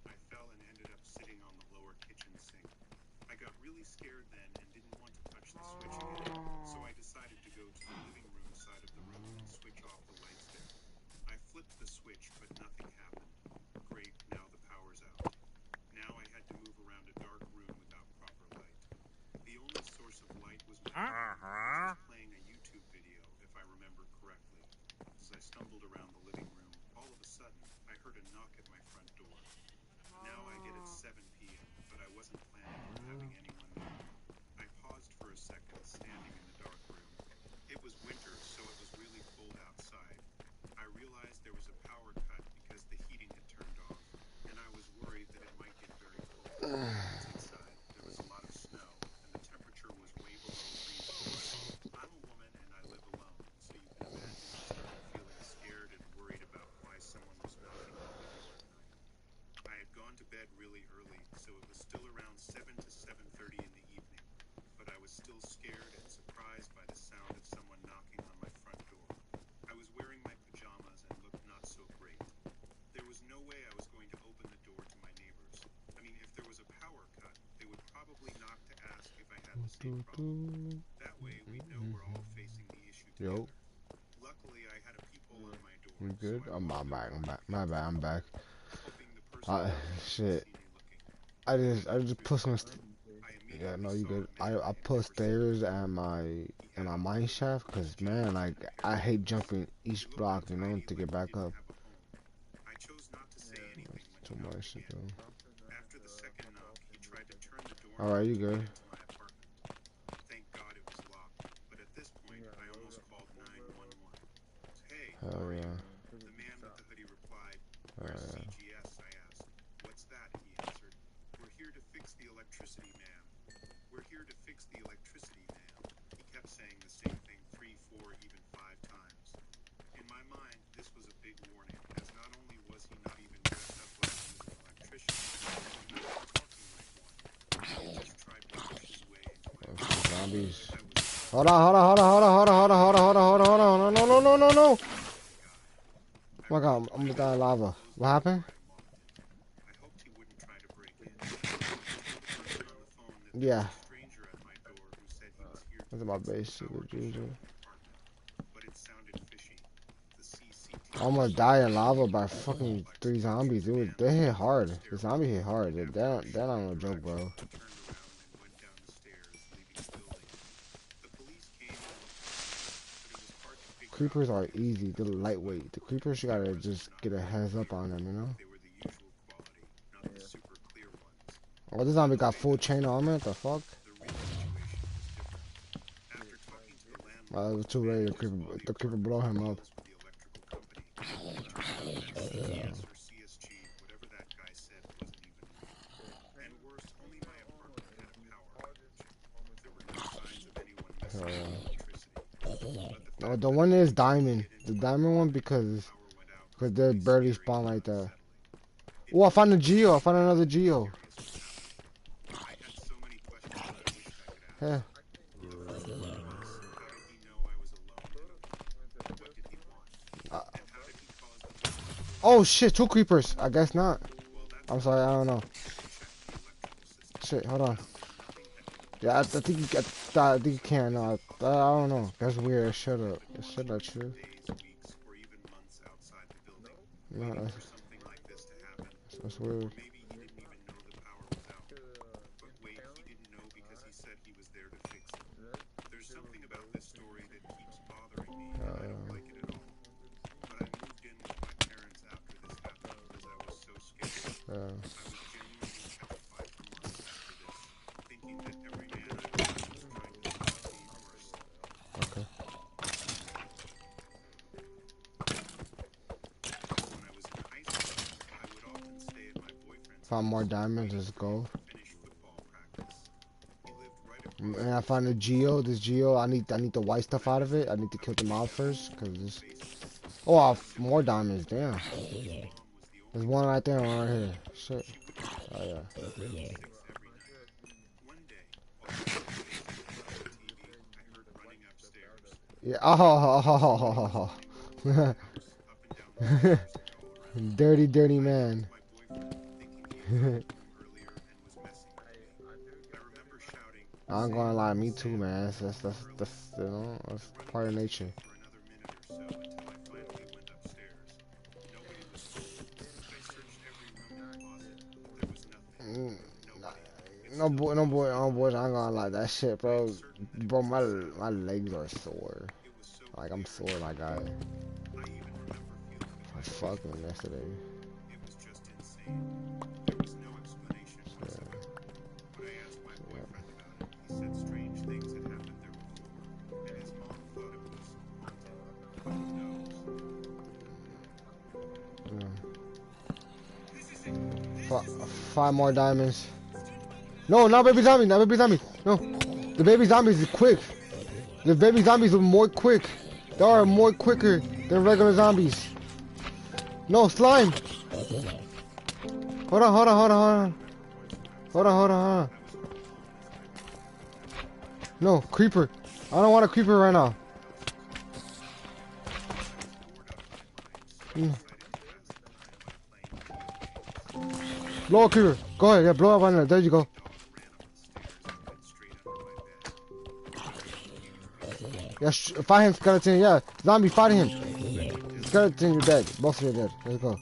I fell and ended up sitting on the lower kitchen sink. I got really scared then and didn't want to touch the switch again, so I decided to go to the living room side of the room and switch off the lights there. I flipped the switch, but nothing happened. Great, now the power's out. Now I had to move around a dark room without proper light. The only source of light was my phone, which was playing a YouTube video, if I remember correctly. As I stumbled around the living room, all of a sudden, I heard a knock at my front door. Now I get it's 7 p.m., but I wasn't planning on having anyone there. I paused for a second, standing in the dark room. It was winter, so it was really cold outside. I realized there was a power cut because the heating had turned off, and I was worried that it might get very cold. Inside, there was a lot of snow, and the temperature was way below freezing. I'm a woman and I live alone, so you can imagine I started feeling scared and worried about why someone was knocking on my door at night. I had gone to bed really early, so it was still around 7 to 7:30 in the evening, but I was still scared and surprised by the sound of someone knocking on my front door. I was wearing my pajamas and looked not so great. There was no way I was going to open the door to my neighbors. I mean, if there was a power cut, they would probably knock to ask if I had the same problem. That way, we'd know we're all facing the issue together. Yo, Luckily, I had a peephole in my door, you good? so I I'm walked back. I'm over back. to My peek bad. I'm through, back. hoping the person wouldn't Shit. see me looking. I just put some. I Yeah, immediately no, you saw good. a man I I had put never seen stairs before. at my He had in my on mine hoodie, shaft, cause blue man, jeans, like and a I pair of hate boots. jumping He each looked block, you know, untidy, to like get he back didn't up. have a home. I chose not to say anything when Too he knocked much, again. though. After the second knock, he tried to turn the All doorknob right, you to get good? into my apartment. Thank God it was locked, but at this point, I almost called 911. Hey, who Hell are you? yeah. The man with the hoodie replied, Hell "Where's yeah. CGS?" I asked. "What's that?" He answered. "We're here to fix the electricity, ma'am. We're here to fix the electricity, ma'am." He kept saying the same thing 3, 4, even 5 times. In my mind, this was a big warning, as not only was he not even dressed up like he was an electrician, he wasn't talking like one. He had just tried to push his way into my apartment. Zombies. I was so Hold on, hold on, hold on, hold on, hold on, hold on, hold on, hold on, hold on, hold on. No, no, no, no, no. Oh my God, I'm gonna die in lava. What happened? I hoped he wouldn't try to break in. I told the person on the phone that there Yeah. was a stranger at my door who said he was here to That's my fix the base power super issue usual. in the apartment. But it sounded fishy. The CCTV I'm gonna die in lava by fucking 3 zombies. They hit hard. The zombie hit hard. That not no joke, bro. turned around and went down the stairs, leaving the building. The police came and looked around, but it was hard to figure out Creepers are who he was easy. They're lightweight. The creepers, you gotta just get a heads up on them, you know? They were the usual quality, not the super clear ones. Oh, this zombie got full chain armor. What the fuck? The real situation was different. After talking to the It landlord, was too late. The creeper blow him up. deals with the electrical company, it turned out that CES or CSG, whatever that guy said, wasn't even real. And worse, only my apartment had a power outage. There were no signs of anyone messing with electricity. But the No, fact the that one the is police couldn't diamond. get The into diamond one the because power went out was they pretty barely scary spawn and like that. unsettling. Oh, I found a geo. I found another geo. I had so many questions that I wished I could ask. Yeah. The first one was, how did he know I was alone? What did he want? And how did he cause the police? Oh shit, 2 creepers. I guess not. Well, that's I'm sorry. I don't know. check the electrical system. Shit, hold on. Found that nothing had been Yeah, I think you get. I think you can. No, I don't know. That's weird. Shut up. Shut up, true. days, weeks, or even months outside the building, No, waiting for something like this to happen. that's Or weird. maybe he didn't even know the power was out. But wait, he didn't know because he said he was there to fix it. There's something about this story that keeps bothering me, and I don't like it at all. But I moved in with my parents after this happened because I was so scared. I was genuinely petrified for months after this, thinking that every man I met was trying to stop me or worse. Okay. When I was in high school, I would often stay at my boyfriend's Found more house, diamonds. waiting Let's for him go. to finish football practice. He lived right across And I found a geo. This geo, I need the white stuff out of it. I need to kill the mob first, cause this. Oh, more diamonds. Damn. There's one right there, one right here. Shit. Oh yeah. One day, while I was on the TV, Yeah. Oh. Dirty, dirty man. My boyfriend, thinking he had found me earlier and was messing with me. I do I get remember shouting, I'm gonna Sam, lie, me too, Sam, man. earlier. That's you know, that's I part of running the nature. TV for another minute or so until I finally went upstairs. Nobody was home. I searched every room and closet. There was nothing. Mm, Nobody. It No still boy, no blows boy, me no boys. mind. I ain't gonna lie, that shit, I am bro. certain that it Bro, was just my Shadow. legs are sore. It was so Like I'm clear sore, and like I unbelievable. I even remember feeling from goodbye to my fucking friend. yesterday. It was just insane. There was no explanation So, whatsoever. When I asked my yeah. boyfriend about it, he said strange things had happened there before, and his mom thought it was haunted. But who knows? Five more diamonds. No, not baby zombie, not baby zombie. No, the baby zombies is quick. The baby zombies are more quick. They are more quicker than regular zombies. No, slime. Hold on, hold on, hold on, hold on. Hold on, hold on, hold on. No, creeper. I don't want a creeper right now. Blow a creeper. Go ahead, yeah, blow up on there. There you go. Yeah, fight him, skeleton. Yeah, zombie, fight him. Skeleton, you're dead. Both of you are dead. Let's go.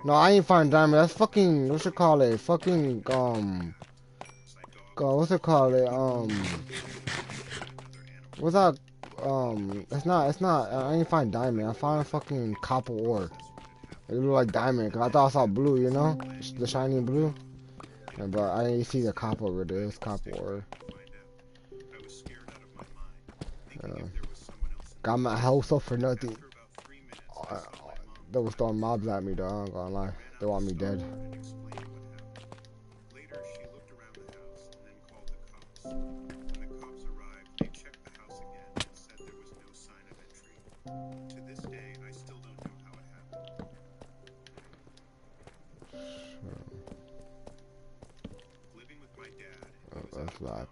No, I ain't find diamond. That's fucking. What you call it? Fucking God, what's it called? What's that? It's not. I ain't find diamond. I found fucking copper ore. It looked like diamond. Cause I thought I saw blue. You know, the shiny blue. Yeah, but I didn't see the copper over there. It's copper ore. Got my house up for nothing. They was throwing mobs at me though, I ain't gonna lie. They want me dead. Later, she looked around the house and then called the cops. When the cops arrived, they checked the house again and said there was no sign of entry. To this day, I still don't know how it happened. Living with my dad, I was out of town.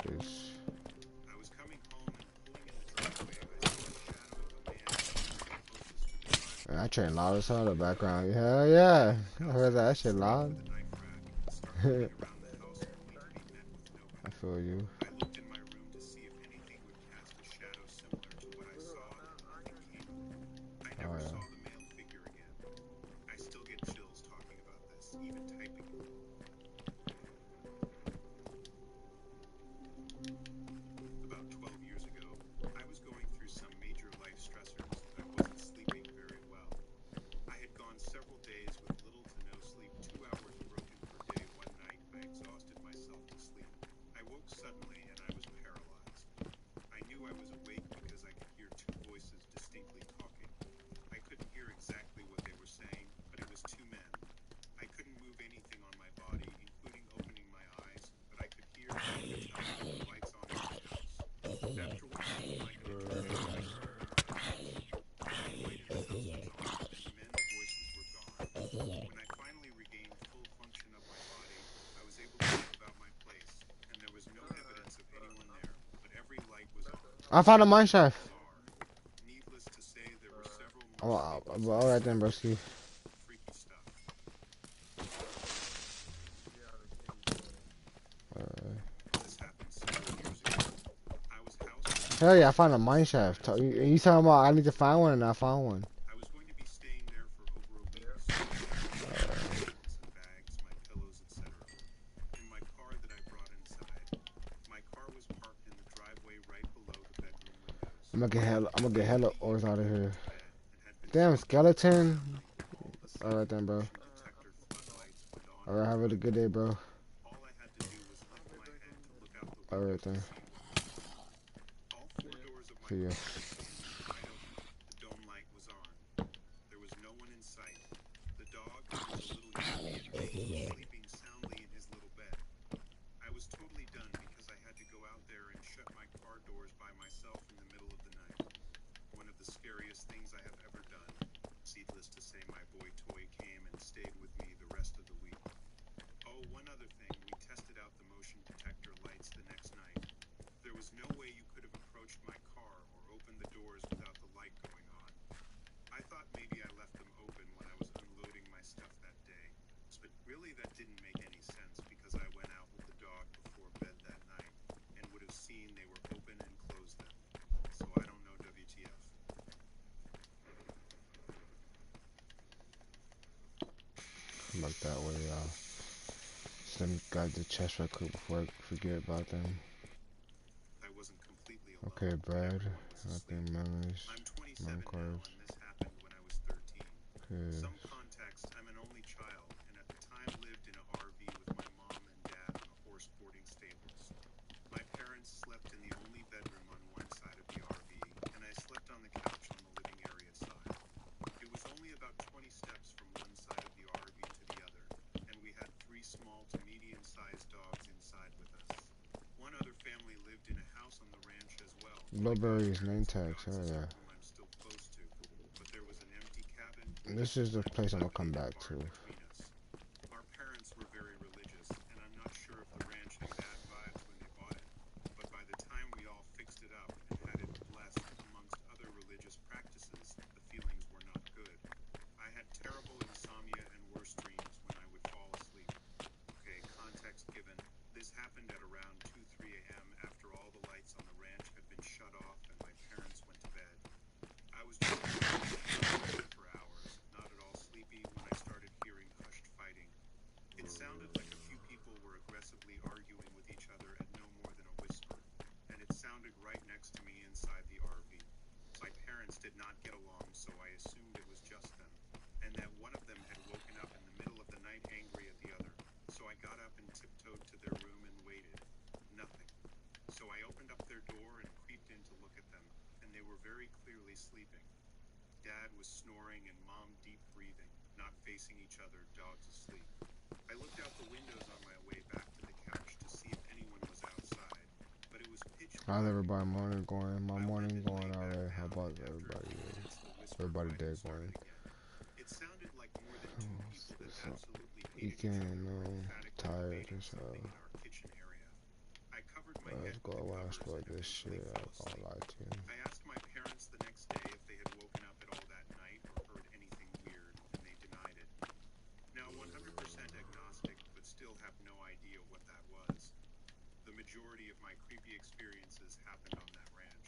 I was coming home and pulling in the driveway, I saw the shadow of a man closest to the driveway. I train loud as hell in the background. Hell yeah. I heard that shit loud. I feel you. I looked in my room to see if anything would cast a shadow similar to what I saw, and nothing came of it. I never saw the male figure again. I still get chills talking about this, even typing it. About 12 years ago, I was going through some major life stressors. I wasn't sleeping very well. I had gone several days with little to no sleep, 2 hours broken per day. One night, I exhausted myself to sleep. I woke suddenly and I was paralyzed. I knew I was awake because I could hear two voices distinctly talking. I couldn't hear exactly what they were saying, but it was two men. I couldn't move anything on my body, including opening my eyes, but I could hear and I could tell there were lights on in the house. After watching the light introduced, I started to crash. I waited until it was on, and the men's voices were gone. When I finally regained full function of my body, I was able to move about my place, and there was no evidence of anyone there, but every light was on. I found a mine shaft. Needless to say, there were several more Alright then, broski. freaky stuff. This happened several years ago. I was housed. Hell yeah, I found a mine shaft. You talking about I need to find one and I found one. I was going to be staying there for over a week, so I packed some bags, my pillows, etc. In my car that I brought inside. My car was parked in the driveway right below the bedroom windows. I'm gonna get hella ores out of here. Damn skeleton. Alright then, bro. Alright, have a good day, bro. All I had to do was lift my head to look out the window. Alright then. All four doors of my See ya. car were wide open. The dome light was on. There was no one in sight. The dog, who was a little yappy and big, was sleeping soundly in his little bed. I was totally done because I had to go out there and shut my car doors by myself in the middle of the night. One of the scariest things I have ever done. Needless to say, my boy Toy came and stayed with me the rest of the week. Oh, one other thing, we tested out the motion detector lights the next night. There was no way you could have approached my car or opened the 13, they were open and closed them. So I don't know WTF. Like that way, some guys the chest right quick before I forget about them. I wasn't completely alone. Okay, Brad. Everyone was I asleep. think memories. I'm 27 Mem now, cards. and this happened when I was 13. Okay. Some context, I'm an only child, and at the time lived in an RV with my mom and dad on a horse boarding stables. My parents slept in the only bedroom on one side of the RV, and I slept on the couch on the living area side. It was only about 20 steps from one side of the RV to the other, and we had 3 small to medium-sized dogs inside with us. One other family lived in a house on the ranch as well. Blueberry's name tags. Oh yeah. Whom I'm still close to, but there was an empty cabin. This is the place I'm gonna come back to. Between us. Our parents were very religious, and I'm not sure if the ranch had bad vibes when they bought it, but by the time we all fixed it up and had it blessed amongst other religious practices, the feelings were not good. I had terrible insomnia and worse dreams when I would fall asleep. Okay, context given. This happened at around 2-3 a.m. after all the lights on the ranch had been shut off and my parents went to bed. I was just for hours, not at all sleepy, when I started hearing hushed fighting. It sounded like a few people were aggressively arguing with each other at no more than a whisper, and it sounded right next to me inside the RV. My parents did not get along, so I assumed it was just them, and that one of them had woken up in the middle of the night angry at the other. So I got up and tiptoed to their room and waited. Nothing. So I opened up their door and creeped in to look at them, and they were very clearly sleeping. Dad was snoring and Mom deep breathing, not facing each other, dogs asleep. I looked out the windows on my way back to the couch to see if anyone was outside, but it was pitch black. How's everybody morning going? My morning going alright. How about everybody? Everybody dead going. It sounded like more than 2 people that absolutely hated You each can other were tired debating as hell. something in our kitchen area. I covered my Let's head go. with the When I covers start and this eventually shit, fell I'll asleep. lie to you. I asked my parents the next day if they had woken up at all that night or heard anything weird, and they denied it. Now 100% agnostic, but still have no idea what that was. The majority of my creepy experiences happened on that ranch.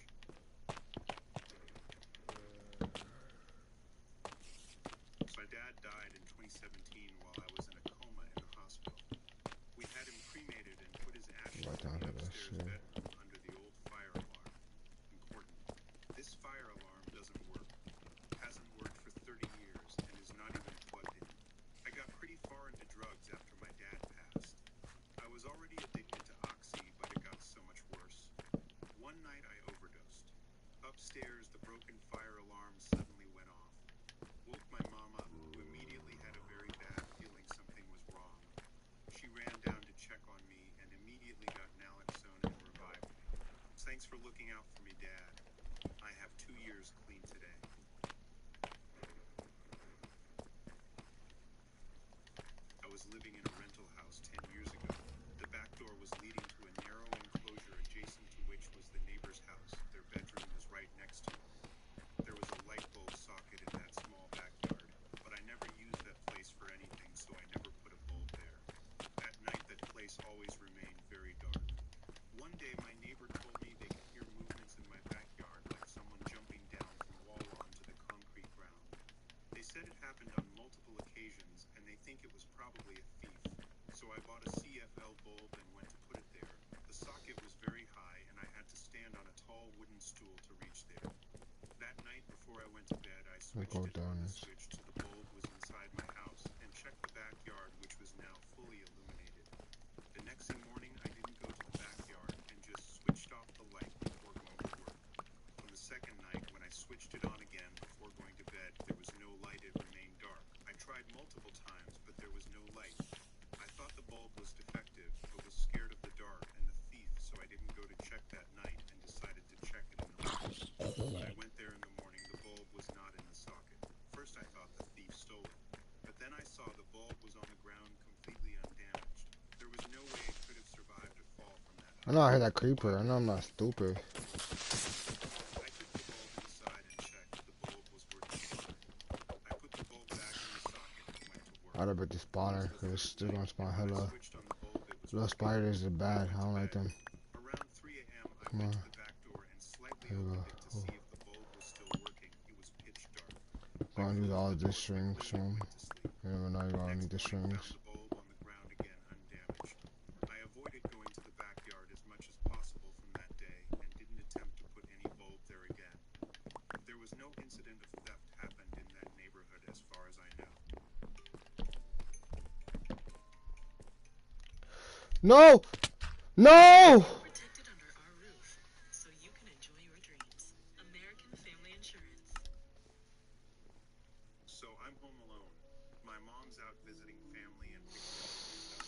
My dad died in 2017 while I was in a coma in the hospital. We had him cremated and put his ashes Right in down the to that upstairs shit. bedroom under the old fire alarm. Important. This fire alarm doesn't work. Hasn't worked for 30 years and is not even plugged in. I got pretty far into drugs after my dad passed. I was already addicted to Oxy, but it got so much worse. One night I overdosed. Upstairs, the broken fire alarm suddenly went off. Woke my mom up, who immediately had a very bad feeling something was wrong. She ran down to check on me and immediately got naloxone and revived me. Thanks for looking out for me, Dad. I have 2 years clean today. I was living in a rental house 10 years ago. The back door was leading to a narrow enclosure adjacent to which was the neighbor's house. Their bedroom was right next to it. There was a light bulb socket in that small backyard, but I never used that place for anything, so I never put a bulb there. At night, that place always remained very dark. One day, my neighbor told me they could hear movements in my backyard, like someone jumping down from wall onto the concrete ground. They said it happened on multiple occasions, and they think it was probably a thief. So I bought a CFL bulb and went to put it there. The socket was very high, and I had to stand on a tall wooden stool to reach there. That night before I went to bed, I switched it on the switch to the bulb was inside my house and checked the backyard, which was now fully illuminated. The next morning, I didn't go to the backyard and just switched off the light before going to work. On the second night, when I switched it on again before going to bed, there was no light. It remained dark. I tried multiple times, but there was no light. I thought the bulb was defective, but was scared of the dark and the thief, so I didn't go to check that night and decided to check it in the morning. When I went there in the morning, the bulb was not in the socket. First I thought the thief stole it, but then I saw the bulb was on the ground completely undamaged. There was no way it could have survived a fall from that height. I know I heard that creeper. I know I'm not stupid. I took the bulb inside and checked. The bulb was working fine. I put the bulb back in the socket and went to work. I'd have been the spawner, because it's still gonna spawn When I hella. switched on the bulb, it was Little spiders are bad. I don't like them. around 3 a.m., I Come on. went to the back door and slightly Here we opened go. it to see if the bulb was still working. It was pitch dark. Gonna need all closed the this door strings quickly and soon. went to sleep. You never know you're gonna need Next the morning, strings. found the bulb on the ground again, undamaged. I avoided going to the backyard as much as possible from that day and didn't attempt to put any bulb there again. There was no incident of theft happened in that neighborhood as far as I know. No! No! Protected under our roof, so you can enjoy your dreams. American Family Insurance. So I'm home alone. My mom's out visiting family and picking up some stuff.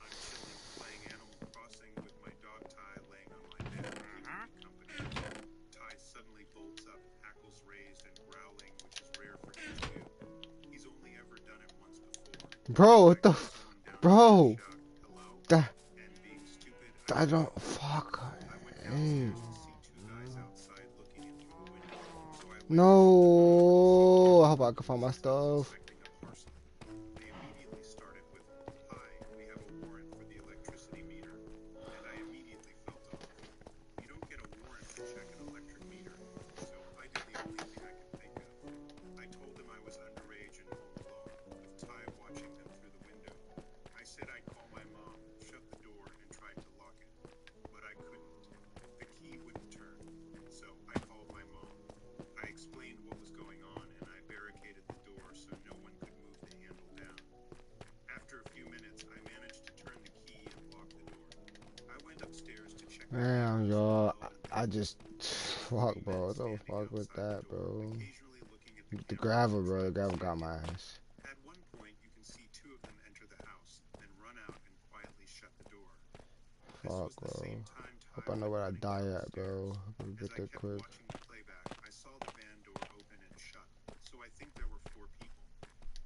I'm chilling, playing Animal Crossing with my dog Ty laying on my bed, keeping me company. Ty suddenly bolts up, hackles raised and growling, which is rare for him to do. He's only ever done it once before. Bro, what the Someone down bro? there shout, "Hello?" That And being stupid, I don't fuck. I went Hey. downstairs to see two guys outside looking in through the window. So I went No. I hope I can find my stuff. expecting a parcel. They immediately started with, "Hi, we have a warrant for the electricity meter," and I immediately felt off. You don't get a warrant to check an electric meter, so I did the only thing I could think of. I told them I was underage and home alone, with Ty watching them through the window. I said I'd call my mom, shut the door, and tried to lock it, but I couldn't. The key wouldn't turn, so I called my mom. I explained what was going on, and I barricaded the door so no one could move the handle down. After a few minutes, I managed to turn the key and lock the door. I went upstairs to check the Damn, cameras y'all. below and I just fuck, bro. Don't fuck with that, bro. The gravel, bro. The gravel got my ass. At one point, you can see two of them enter the house, then run out and quietly shut the door. Fuck, This was the bro. same time Ty Hope I know went where I running die at, downstairs. bro. Hope we As get I there kept quick. watching the playback, I saw the van door open and shut, so I think there were 4 people.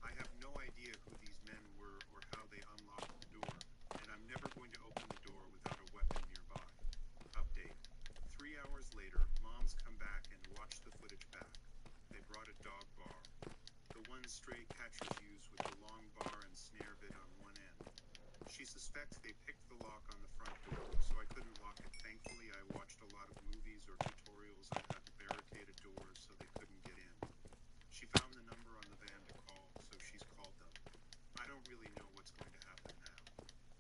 I have no idea who these men were or how they unlocked the door, and I'm never going to open the door without a weapon nearby. Update. 3 hours later, moms come back and watch the footage back. They brought a dog bar. The one stray catchers use with the long bar and snare bit on one end. She suspects they picked the lock on the front door, so I couldn't lock it. Thankfully, I watched a lot of movies or tutorials on how to barricade a door so they couldn't get in. She found the number on the van to call, so she's called them. I don't really know what's going to happen now.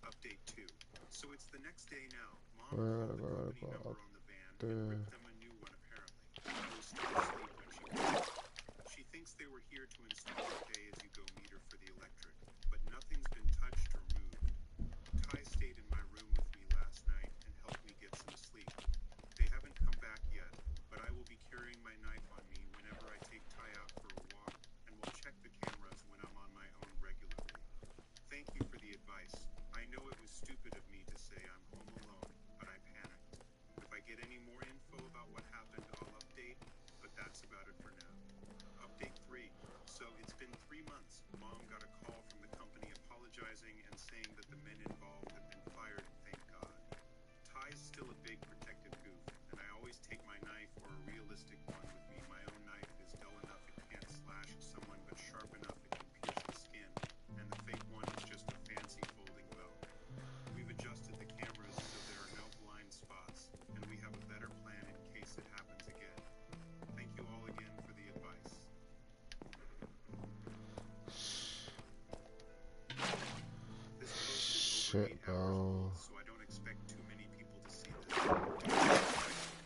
Update 2. So it's the next day now. Mom called the company number on the van and ripped them a new one apparently. I was still asleep when she called. She thinks they were here to install a pay-as-you-go meter for the electric, but nothing's been touched or moved. Ty stayed in my room with me last night and helped me get some sleep. They haven't come back yet, but I will be carrying my knife on me whenever I take Ty out for a walk, and will check the cameras when I'm on my own regularly. Thank you for the advice. I know it was stupid of me to say I'm home alone, but I panicked. If I get any more info about what happened, I'll update, but that's about it for now. Update 3. So it's been 3 months. Mom got a call from the company apologizing and saying that the men involved have been fired, thank God. Ty's still a big protective goof, and I always take my knife or a realistic one with me. My own knife is dull enough it can't slash someone, but sharp enough it can pierce the skin, and the fake one is just a fancy folding bow. We've adjusted the cameras so there are no blind spots, and we have a better plan in case it happens again. Thank you all again for the advice. This post is over 8 Shit, hours old, bro. so I don't expect too many people to see this.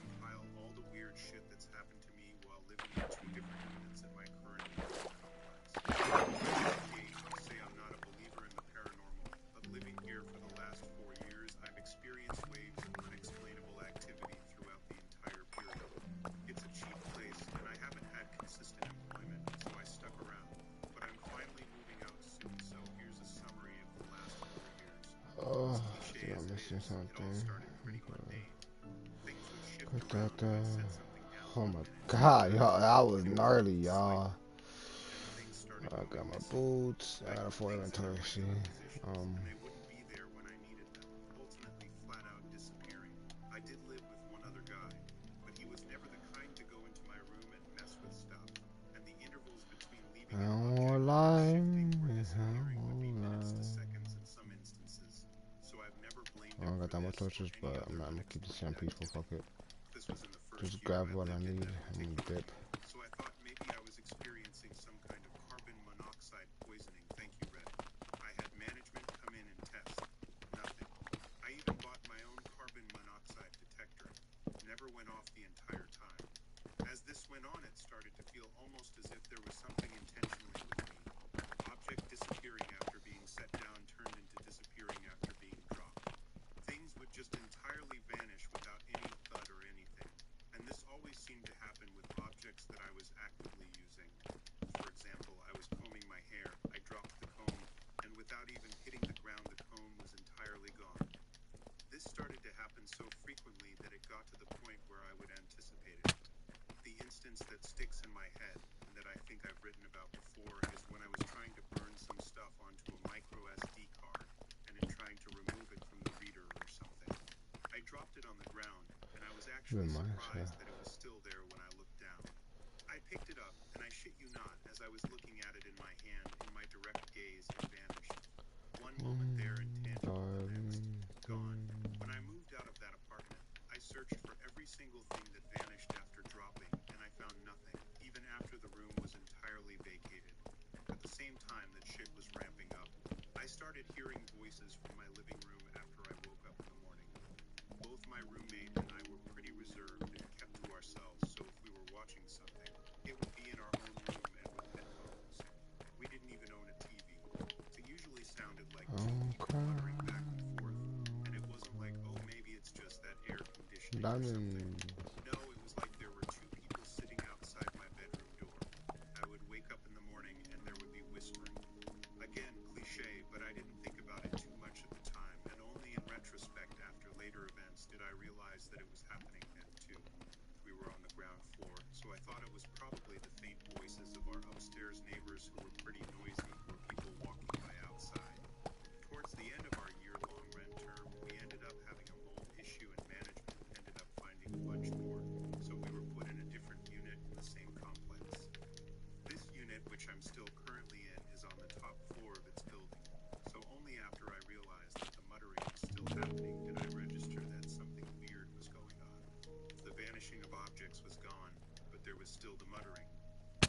Compile all the weird shit that's happened to me while living in 2 different units in my current apartment complex. I'll say I'm not a believer in the paranormal, but living here for the last 4 years, I've experienced waves of unexplainable activity throughout the entire period. It's a cheap place, and I haven't had consistent employment, so I stuck around. But I'm finally moving out soon, so here's a summary of the last 4 years. Oh, As I cliche think as I'm it missing is, it all something. started pretty mundane. Things would shift Put around that if I there. set something down Oh one my minute. god, y'all, that was It would gnarly, move y'all. slightly. Then things started I going got my missing. boots. I I'd got a put full things in inventory. See, irregular positions, and they wouldn't be there when I needed them, ultimately flat out disappearing. I did live with one other guy, but he was never the kind to go into my room and mess with stuff, and the intervals between leaving I an don't object wanna and lie. shifting or I disappearing would be don't minutes to lie. seconds in some instances, so I've never blamed I him don't got that much torches, but I'm gonna keep this on peaceful. Fuck it. This was in the first Just year grab I what I lived in need that and particular dip. so I thought maybe I was experiencing some kind of carbon monoxide poisoning. Thank you, Red. I had management come in and test. Nothing. I even bought my own carbon monoxide detector. Never went off the entire time. As this went on, it started to feel almost as if there was something intentionally with me. Object disappearing after being set down turned into disappearing after being dropped. Things would just entirely vanish without any thud or anything. And this always seemed to happen with objects that I was actively using. For example, I was combing my hair, I dropped the comb, and without even hitting the ground, the comb was entirely gone. This started to happen so frequently that it got to the point where I would anticipate it. The instance that sticks in my head, and that I think I've written about before, is when I was trying to burn some stuff onto a micro SD card, and in trying to remove it from the reader or something. I dropped it on the ground, and I was actually surprised that it was still there when I looked down. I picked it up, and I shit you not, as I was looking at it in my hand, in my direct gaze, it vanished. One moment there and tangible, the next, gone. When I moved out of that apartment, I searched for every single thing that vanished after dropping, and I found nothing, even after the room was entirely vacated. At the same time that shit was ramping up, I started hearing voices from my living room after I woke up in the morning. Both my roommate and I were pretty reserved and kept to ourselves, so if we were watching something, it would be in our own room and with headphones. We didn't even own a TV. So it usually sounded like two people muttering back and forth, and it wasn't like, oh, maybe it's just that air conditioning or something. No, it was like there were two people sitting outside my bedroom door. I would wake up in the morning and there would be whispering. Again, cliche, but I didn't think about it too much at the time, and only in retrospect after later events did I realize that it was happening then too. We were on the ground floor, so I thought it was probably the faint voices of our upstairs neighbors who were pretty noisy, or people walking by outside. Towards the end of our year-long rent term, we ended up having a mold issue and management ended up finding a bunch more, so we were put in a different unit in the same complex. This unit, which I'm still currently in, is on the top floor of its building, so only after I realized that the muttering was still happening did I register that something weird was going on. The vanishing of objects was gone, but there was still the muttering.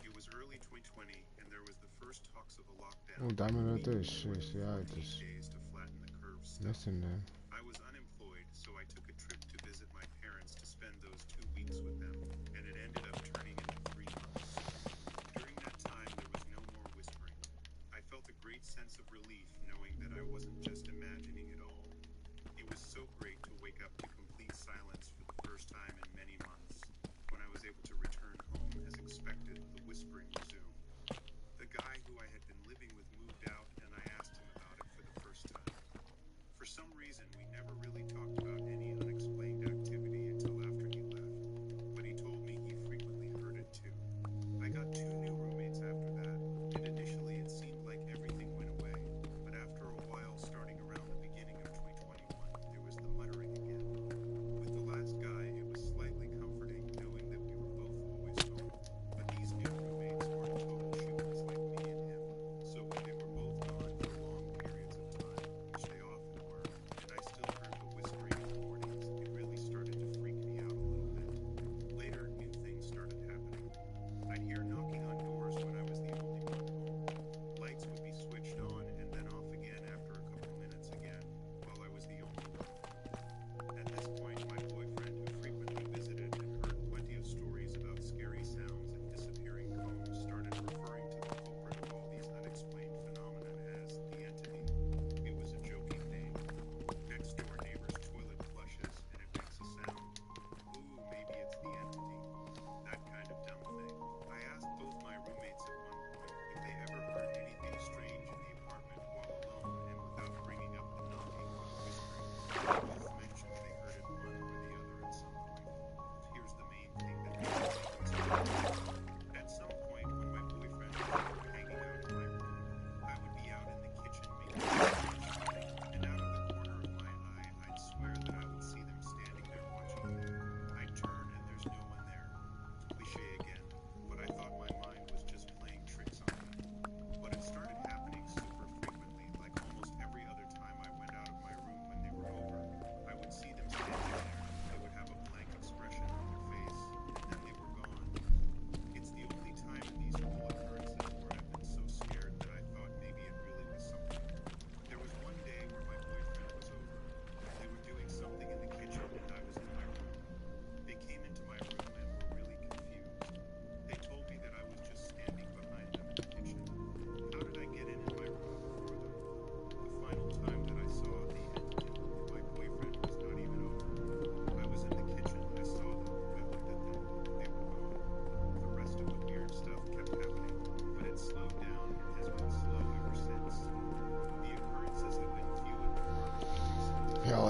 It was early 2020, and there was the first talks of a lockdown. Oh, diamond right there. Shit, see, I 14 just days to flatten the curve still. missing them. I was unemployed, so I took a trip to visit my parents to spend those 2 weeks with them, and it ended up turning into 3 months. During that time, there was no more whispering. I felt a great sense of relief knowing that I wasn't just imagining it all. It was so great to wake up to complete silence for the first time in many months. When I was able to return home as expected, the whispering resumed. The guy who I had been living with moved out, and I asked him about it for the first time. For some reason, we never really talked about any unexplained activity until after he left, but he told me he frequently heard it too. I got 2 new roommates after that, and initially it seemed like everything went away, but after a while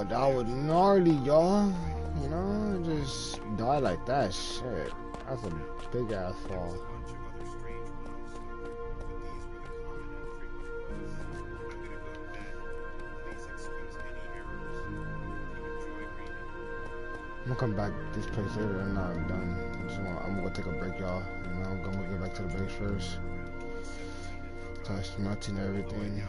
that was gnarly, y'all. You know, just die like that. Shit, that's a big ass fall. I'm gonna come back this place later. I'm not done. I'm gonna take a break, y'all. You know, I'm gonna get back to the base first. Touch my team and everything.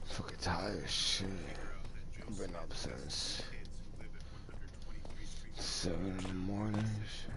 Fucking tired, shit. I've been up since 7 in the morning, shit.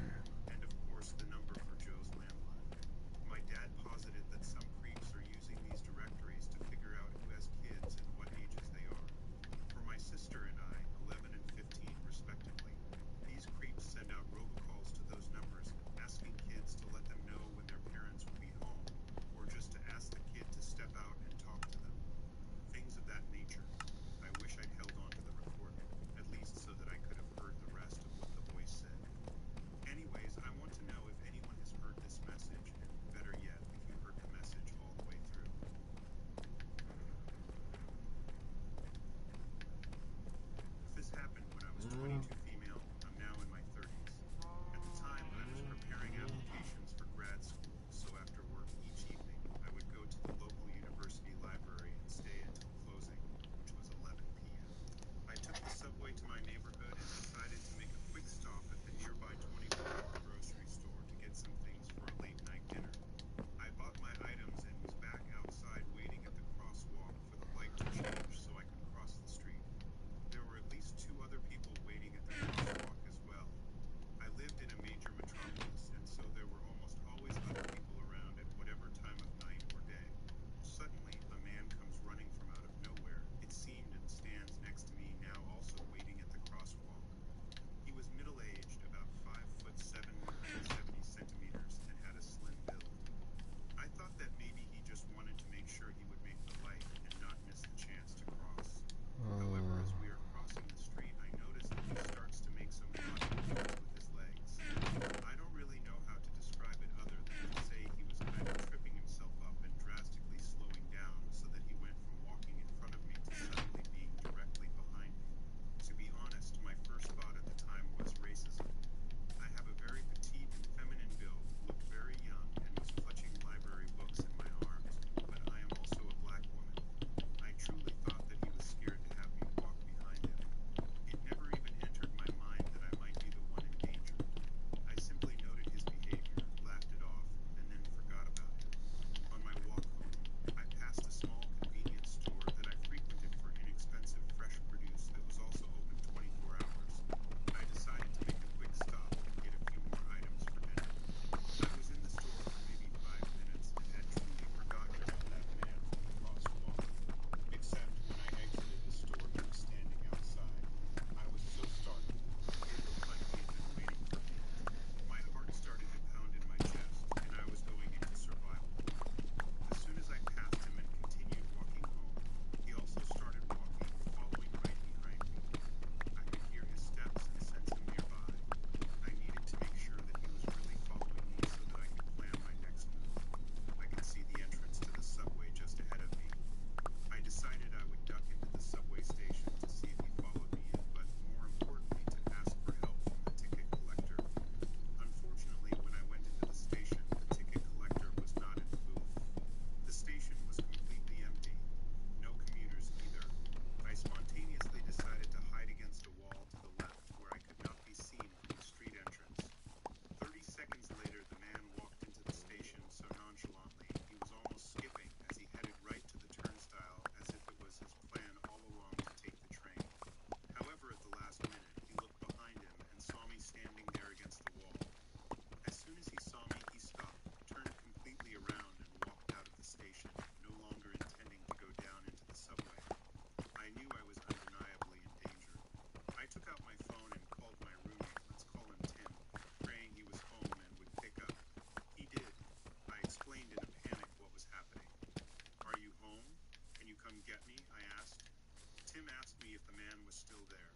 Tim asked me if the man was still there.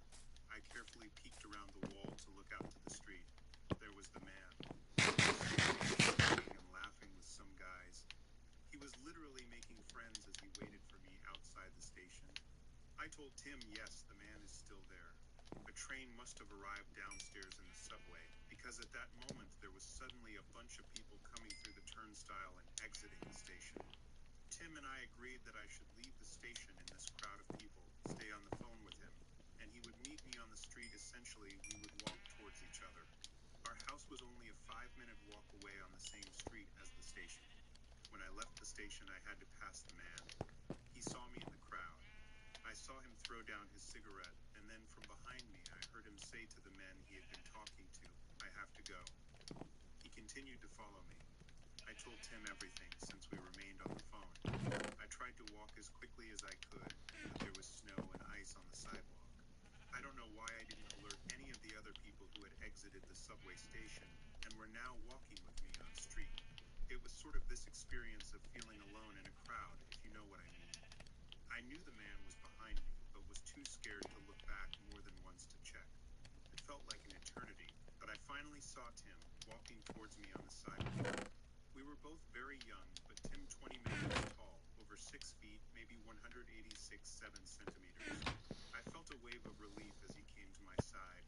I carefully peeked around the wall to look out to the street. There was the man. And laughing with some guys. He was literally making friends as he waited for me outside the station. I told Tim yes, the man is still there. A train must have arrived downstairs in the subway, because at that moment there was suddenly a bunch of people coming through the turnstile and exiting the station. Tim and I agreed that I should leave the station in this crowd of people, stay on the phone with him, and he would meet me on the street. Essentially, we would walk towards each other. Our house was only a 5-minute walk away on the same street as the station. When I left the station, I had to pass the man. He saw me in the crowd. I saw him throw down his cigarette, and then from behind me, I heard him say to the men he had been talking to, "I have to go." He continued to follow me. I told Tim everything since we remained on the phone. I tried to walk as quickly as I could, but there was snow and ice on the sidewalk. I don't know why I didn't alert any of the other people who had exited the subway station and were now walking with me on the street. It was sort of this experience of feeling alone in a crowd, if you know what I mean. I knew the man was behind me, but was too scared to look back more than once to check. It felt like an eternity, but I finally saw Tim walking towards me on the sidewalk. We were both very young, but Tim 20 meters tall, over 6 feet, maybe 186.7 centimeters. I felt a wave of relief as he came to my side.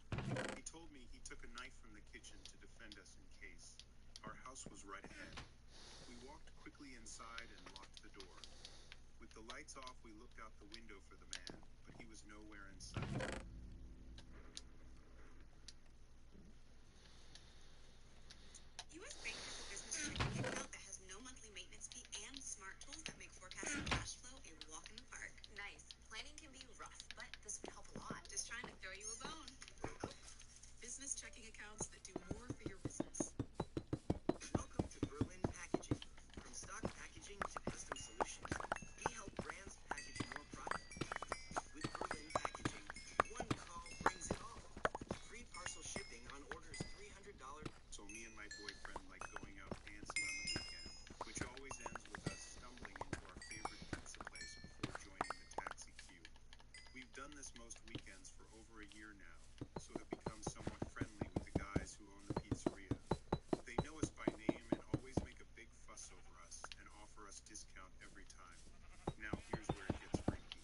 He told me he took a knife from the kitchen to defend us in case. Our house was right ahead. We walked quickly inside and locked the door. With the lights off, we looked out the window for the man, but he was nowhere in sight. US Bank has a business checking account that has no monthly maintenance fee and smart tools that make forecasting cash flow a walk in the park. Nice. Planning can be rough, but this would help a lot. Just trying to throw you a bone. Business checking accounts that do more for your business. Welcome to Berlin Packaging. From stock packaging to custom solutions, we help brands package more product. With Berlin Packaging, one call brings it all. Free parcel shipping on orders $300. So me and my boyfriend like going out dancing on the weekend, which always ends with us stumbling into our favorite pizza place before joining the taxi queue. We've done this most weekends for over a year now, so have become somewhat friendly with the guys who own the pizzeria. They know us by name and always make a big fuss over us and offer us discount every time. Now here's where it gets freaky.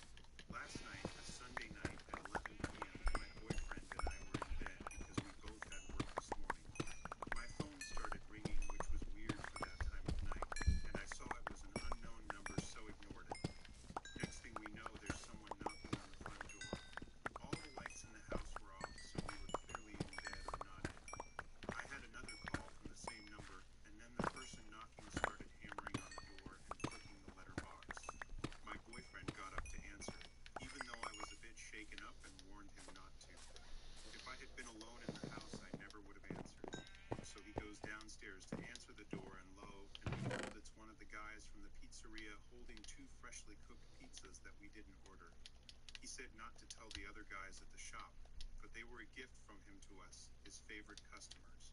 Last night, a Sunday night at 11 p.m., my boyfriend and I were in bed because we both had work this morning. My phone started ringing, which was weird for that time of night, and I saw it was an unknown number, so ignored it. Next thing we know, there's someone knocking on the front door. All the lights in the house were off, so we were clearly in bed or not in. I had another call from the same number, and then the person knocking started hammering on the door and clicking the letterbox. My boyfriend got up to answer it, even though I was a bit shaken up and warned him not to. If I had been alone in the house, I never would have answered. So he goes downstairs to answer the door, and lo and behold, it's one of the guys from the pizzeria holding 2 freshly cooked pizzas that we didn't order. He said not to tell the other guys at the shop, but they were a gift from him to us, his favorite customers.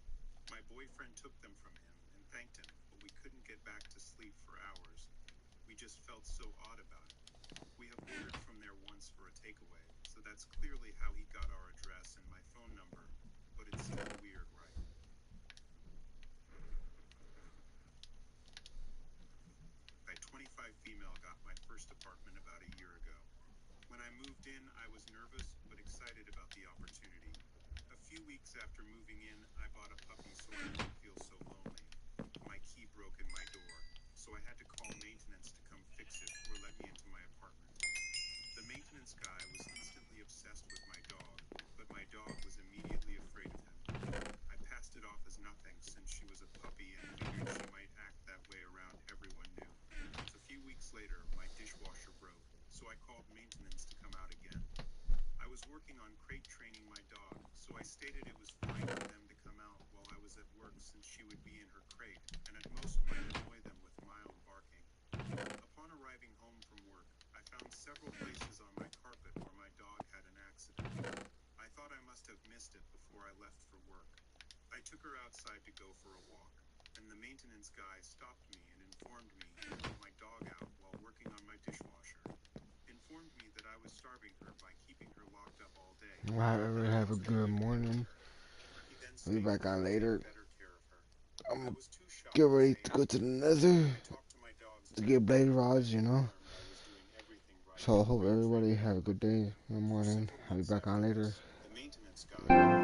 My boyfriend took them from him and thanked him, but we couldn't get back to sleep for hours. We just felt so odd about it. We have ordered from there once for a takeaway, so that's clearly how he got our address and my phone number, but it's still weird, right? A 25 female got my first apartment about a year ago. When I moved in, I was nervous but excited about the opportunity. A few weeks after moving in, I bought a puppy so I wouldn't feel so lonely. My key broke in my door, so I had to call maintenance to come fix it or let me into my apartment. The maintenance guy was instantly obsessed with my dog, but my dog was immediately afraid of him. I passed it off as nothing since she was a puppy and figured she might act that way around everyone new. A few weeks later, my dishwasher broke, so I called maintenance to come out again. I was working on crate training my dog, so I stated it was fine for them to come out while I was at work since she would be in her crate, and at most might annoy them with mild barking. Upon arriving home from work, I found several places on my carpet where my dog had an accident. I thought I must have missed it before I left for work. I took her outside to go for a walk, and the maintenance guy stopped me and informed me he let my dog out while working on my dishwasher. informed me that I was starving her by keeping her locked up all day. Alright, everyone have a good morning. He then I'll be stated back that on he would later. take better care of her. I'm I gonna was too shocked get ready say to go to the anything. nether I talked to my dogs to get blade rods, and you know. confirmed I was doing everything right. So I hope everybody have a good day in the For morning. several I'll be months back on later. afterwards, the maintenance guy